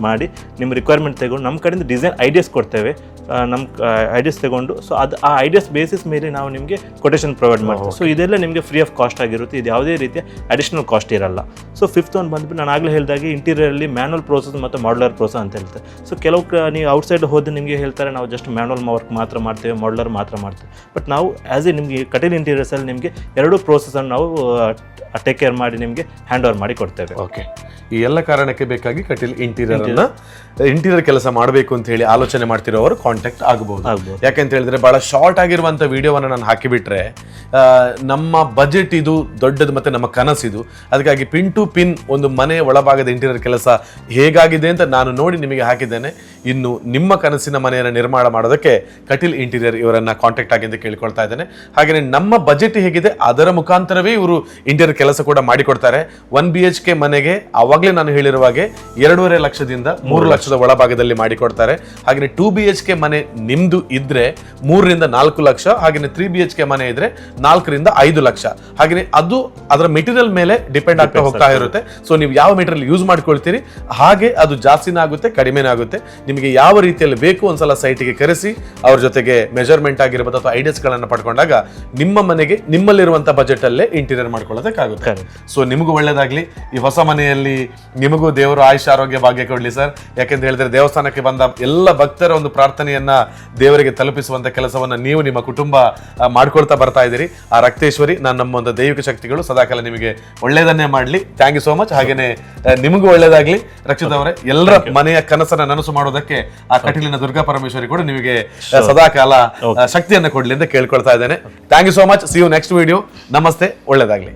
ಮಾಡಿ ನಿಮ್ಮ ರಿಕ್ವೈರ್ಮೆಂಟ್ ತಗೊಂಡು ನಮ್ಮ ಕಡೆಯಿಂದ ಡಿಸೈನ್ ಐಡಿಯಾಸ್ ಕೊಡ್ತೇವೆ. ನಮ್ಮ ಐಡಿಯಾಸ್ ತಗೊಂಡು ಸೊ ಆ ಐಡಿಯಾಸ್ ಬೇಸಿಸ್ ಮೇಲೆ ನಾವು ನಿಮಗೆ ಕೊಟೇಶನ್ ಪ್ರೊವೈಡ್ ಮಾಡ್ತೀವಿ. ಸೊ ಇದೆಲ್ಲ ನಿಮಗೆ ಫ್ರೀ ಆಫ್ ಕಾಸ್ಟ್ ಆಗಿರುತ್ತೆ, ಇದು ಯಾವುದೇ ರೀತಿಯ ಅಡಿಷನಲ್ ಕಾಸ್ಟ್ ಇರಲ್ಲ. ಸೊ ಫಿಫ್ತ್ ಒಂದು ಬಂದ್ಬಿಟ್ಟು ನಾನು ಆಗಲೇ ಹೇಳಿದಾಗೆ ಇಂಟೀರಿಯರಲ್ಲಿ ಮ್ಯಾನುವಲ್ ಪ್ರೋಸೆಸ್ ಮತ್ತು ಮಾಡ್ಯುಲರ್ ಪ್ರೋಸೆಸ್ ಅಂತ ಹೇಳ್ತಾರೆ. ಸೊ ಕೆಲವು ನೀವು ಔಟ್ಸೈಡ್ ಹೋದ್ರೆ ನಿಮಗೆ ಹೇಳ್ತಾರೆ ನಾವು ಜಸ್ಟ್ ಮ್ಯಾನುವಲ್ ವರ್ಕ್ ಮಾತ್ರ ಮಾಡ್ತೇವೆ, ಮಾಡ್ಯುಲರ್ ಮಾತ್ರ ಮಾಡ್ತೇವೆ. ಬಟ್ ನಾವು ಆ್ಯಸ್ ಎ ನಿಮಗೆ ಕಟೀಲ್ ಇಂಟೀರಿಯರ್ಸಲ್ಲಿ ನಿಮಗೆ ಎರಡೂ ಪ್ರೋಸೆಸನ್ನು ನಾವು ಟೇಕ್ ಕೇರ್ ಮಾಡಿ ನಿಮಗೆ ಹ್ಯಾಂಡ್ ಓವರ್ ಮಾಡಿ ಕೊಡ್ತೇವೆ. ಓಕೆ, ಈ ಎಲ್ಲ ಕಾರಣಕ್ಕೆ ಬೇಕಾಗಿ ಕಟೀಲ್ ಇಂಟೀರಿಯರ್ ಕೆಲಸ ಮಾಡಬೇಕು ಅಂತ ಹೇಳಿ ಆಲೋಚನೆ ಮಾಡ್ತಿರೋರು ಕಾಂಟ್ಯಾಕ್ಟ್ ಆಗಬಹುದು. ಯಾಕೆಂತ ಹೇಳಿದ್ರೆ ಬಹಳ ಶಾರ್ಟ್ ಆಗಿರುವಂತ ವಿಡಿಯೋವನ್ನು ನಾನು ಹಾಕಿಬಿಟ್ರೆ ನಮ್ಮ ಬಜೆಟ್ ಇದು ದೊಡ್ಡದು ಮತ್ತೆ ನಮ್ಮ ಕನಸಿದು, ಅದಕ್ಕಾಗಿ ಪಿನ್ ಟು ಪಿನ್ ಒಂದು ಮನೆ ಒಳಭಾಗದ ಇಂಟೀರಿಯರ್ ಕೆಲಸ ಹೇಗಾಗಿದೆ ಅಂತ ನಾನು ನೋಡಿ ನಿಮಗೆ ಹಾಕಿದ್ದೇನೆ. ಇನ್ನು ನಿಮ್ಮ ಕನಸಿನ ಮನೆಯನ್ನು ನಿರ್ಮಾಣ ಮಾಡೋದಕ್ಕೆ ಕಟೀಲ್ ಇಂಟೀರಿಯರ್ ಇವರನ್ನ ಕಾಂಟ್ಯಾಕ್ಟ್ ಆಗಿ ಅಂತ ಕೇಳ್ಕೊಳ್ತಾ ಇದ್ದೇನೆ. ಹಾಗೆಯೇ ನಮ್ಮ ಬಜೆಟ್ ಹೇಗಿದೆ ಅದರ ಮುಖಾಂತರವೇ ಇವರು ಇಂಟೀರಿಯರ್ ಕೆಲಸ ಕೂಡ ಮಾಡಿಕೊಡ್ತಾರೆ. 1 BHK ಮನೆಗೆ ಅವಾಗಲೇ ನಾನು ಹೇಳಿರುವ ಹಾಗೆ 2.5 ಲಕ್ಷದಿಂದ 3 ಲಕ್ಷದ ಒಳಭಾಗದಲ್ಲಿ ಮಾಡಿಕೊಡ್ತಾರೆ. ಹಾಗೆಯೇ 2 BHK ಮನೆ ನಿಮ್ದು ಇದ್ರೆ 3 ರಿಂದ 4 ಲಕ್ಷ, ಹಾಗೆಯೇ 3 BHK ಮನೆ ಇದ್ರೆ 4 ರಿಂದ 5 ಲಕ್ಷ. ಹಾಗೆಯೇ ಅದು ಅದರ ಮೆಟೀರಿಯಲ್ ಮೇಲೆ ಡಿಪೆಂಡ್ ಆಗ್ತಾ ಹೋಗ್ತಾ ಇರುತ್ತೆ. ಸೊ ನೀವು ಯಾವ ಮೆಟೀರಿಯಲ್ ಯೂಸ್ ಮಾಡ್ಕೊಳ್ತೀರಿ ಹಾಗೆ ಅದು ಜಾಸ್ತಿನೇ ಆಗುತ್ತೆ ಕಡಿಮೆನೇ ಆಗುತ್ತೆ. ನಿಮಗೆ ಯಾವ ರೀತಿಯಲ್ಲಿ ಬೇಕು ಒಂದ್ಸಲ ಸೈಟಿಗೆ ಕರೆಸಿ ಅವ್ರ ಜೊತೆಗೆ ಮೆಜರ್ಮೆಂಟ್ ಆಗಿರ್ಬೋದು ಅಥವಾ ಐಡಿಯಾಸ್ ಗಳನ್ನ ಪಡ್ಕೊಂಡಾಗ ನಿಮ್ಮ ಮನೆಗೆ ನಿಮ್ಮಲ್ಲಿರುವಂತ ಬಜೆಟ್ ಅಲ್ಲೇ ಇಂಟೀರಿಯರ್ ಮಾಡ್ಕೊಳ್ಳೋದಕ್ಕಾಗುತ್ತೆ. ಸೊ ನಿಮಗೂ ಒಳ್ಳೇದಾಗ್ಲಿ. ಈ ಹೊಸ ಮನೆಯಲ್ಲಿ ನಿಮಗೂ ದೇವರು ಆಯುಷ್ ಆರೋಗ್ಯ ಭಾಗ್ಯ ಕೊಡ್ಲಿ ಸರ್. ಯಾಕೆಂತ ಹೇಳಿದ್ರೆ ದೇವಸ್ಥಾನಕ್ಕೆ ಬಂದ ಎಲ್ಲ ಭಕ್ತರ ಒಂದು ಪ್ರಾರ್ಥನೆಯನ್ನ ದೇವರಿಗೆ ತಲುಪಿಸುವಂತ ಕೆಲಸವನ್ನ ನೀವು ನಿಮ್ಮ ಕುಟುಂಬ ಮಾಡ್ಕೊಳ್ತಾ ಬರ್ತಾ ಇದ್ದೀರಿ. ಆ ರಕ್ತೇಶ್ವರಿ ನಮ್ಮ ಒಂದು ದೈವಿಕ ಶಕ್ತಿಗಳು ಸದಾಕಾಲ ನಿಮಗೆ ಒಳ್ಳೇದನ್ನೇ ಮಾಡ್ಲಿ. Thank you so much. ಹಾಗೇನೆ ನಿಮಗೂ ಒಳ್ಳೇದಾಗ್ಲಿ ರಕ್ಷಿತ್ ಅವರೇ. ಎಲ್ಲರ ಮನೆಯ ಕನಸನ್ನ ನನಸು ಮಾಡೋದಕ್ಕೆ ಆ ಕಟೀಲಿನ ದುರ್ಗಾ ಪರಮೇಶ್ವರಿ ಕೂಡ ನಿಮಗೆ ಸದಾಕಾಲ ಶಕ್ತಿಯನ್ನು ಕೊಡ್ಲಿ ಅಂತ ಕೇಳ್ಕೊಳ್ತಾ ಇದ್ದೇನೆ. Thank you so much. See you next video. ನಮಸ್ತೆ, ಒಳ್ಳೇದಾಗ್ಲಿ.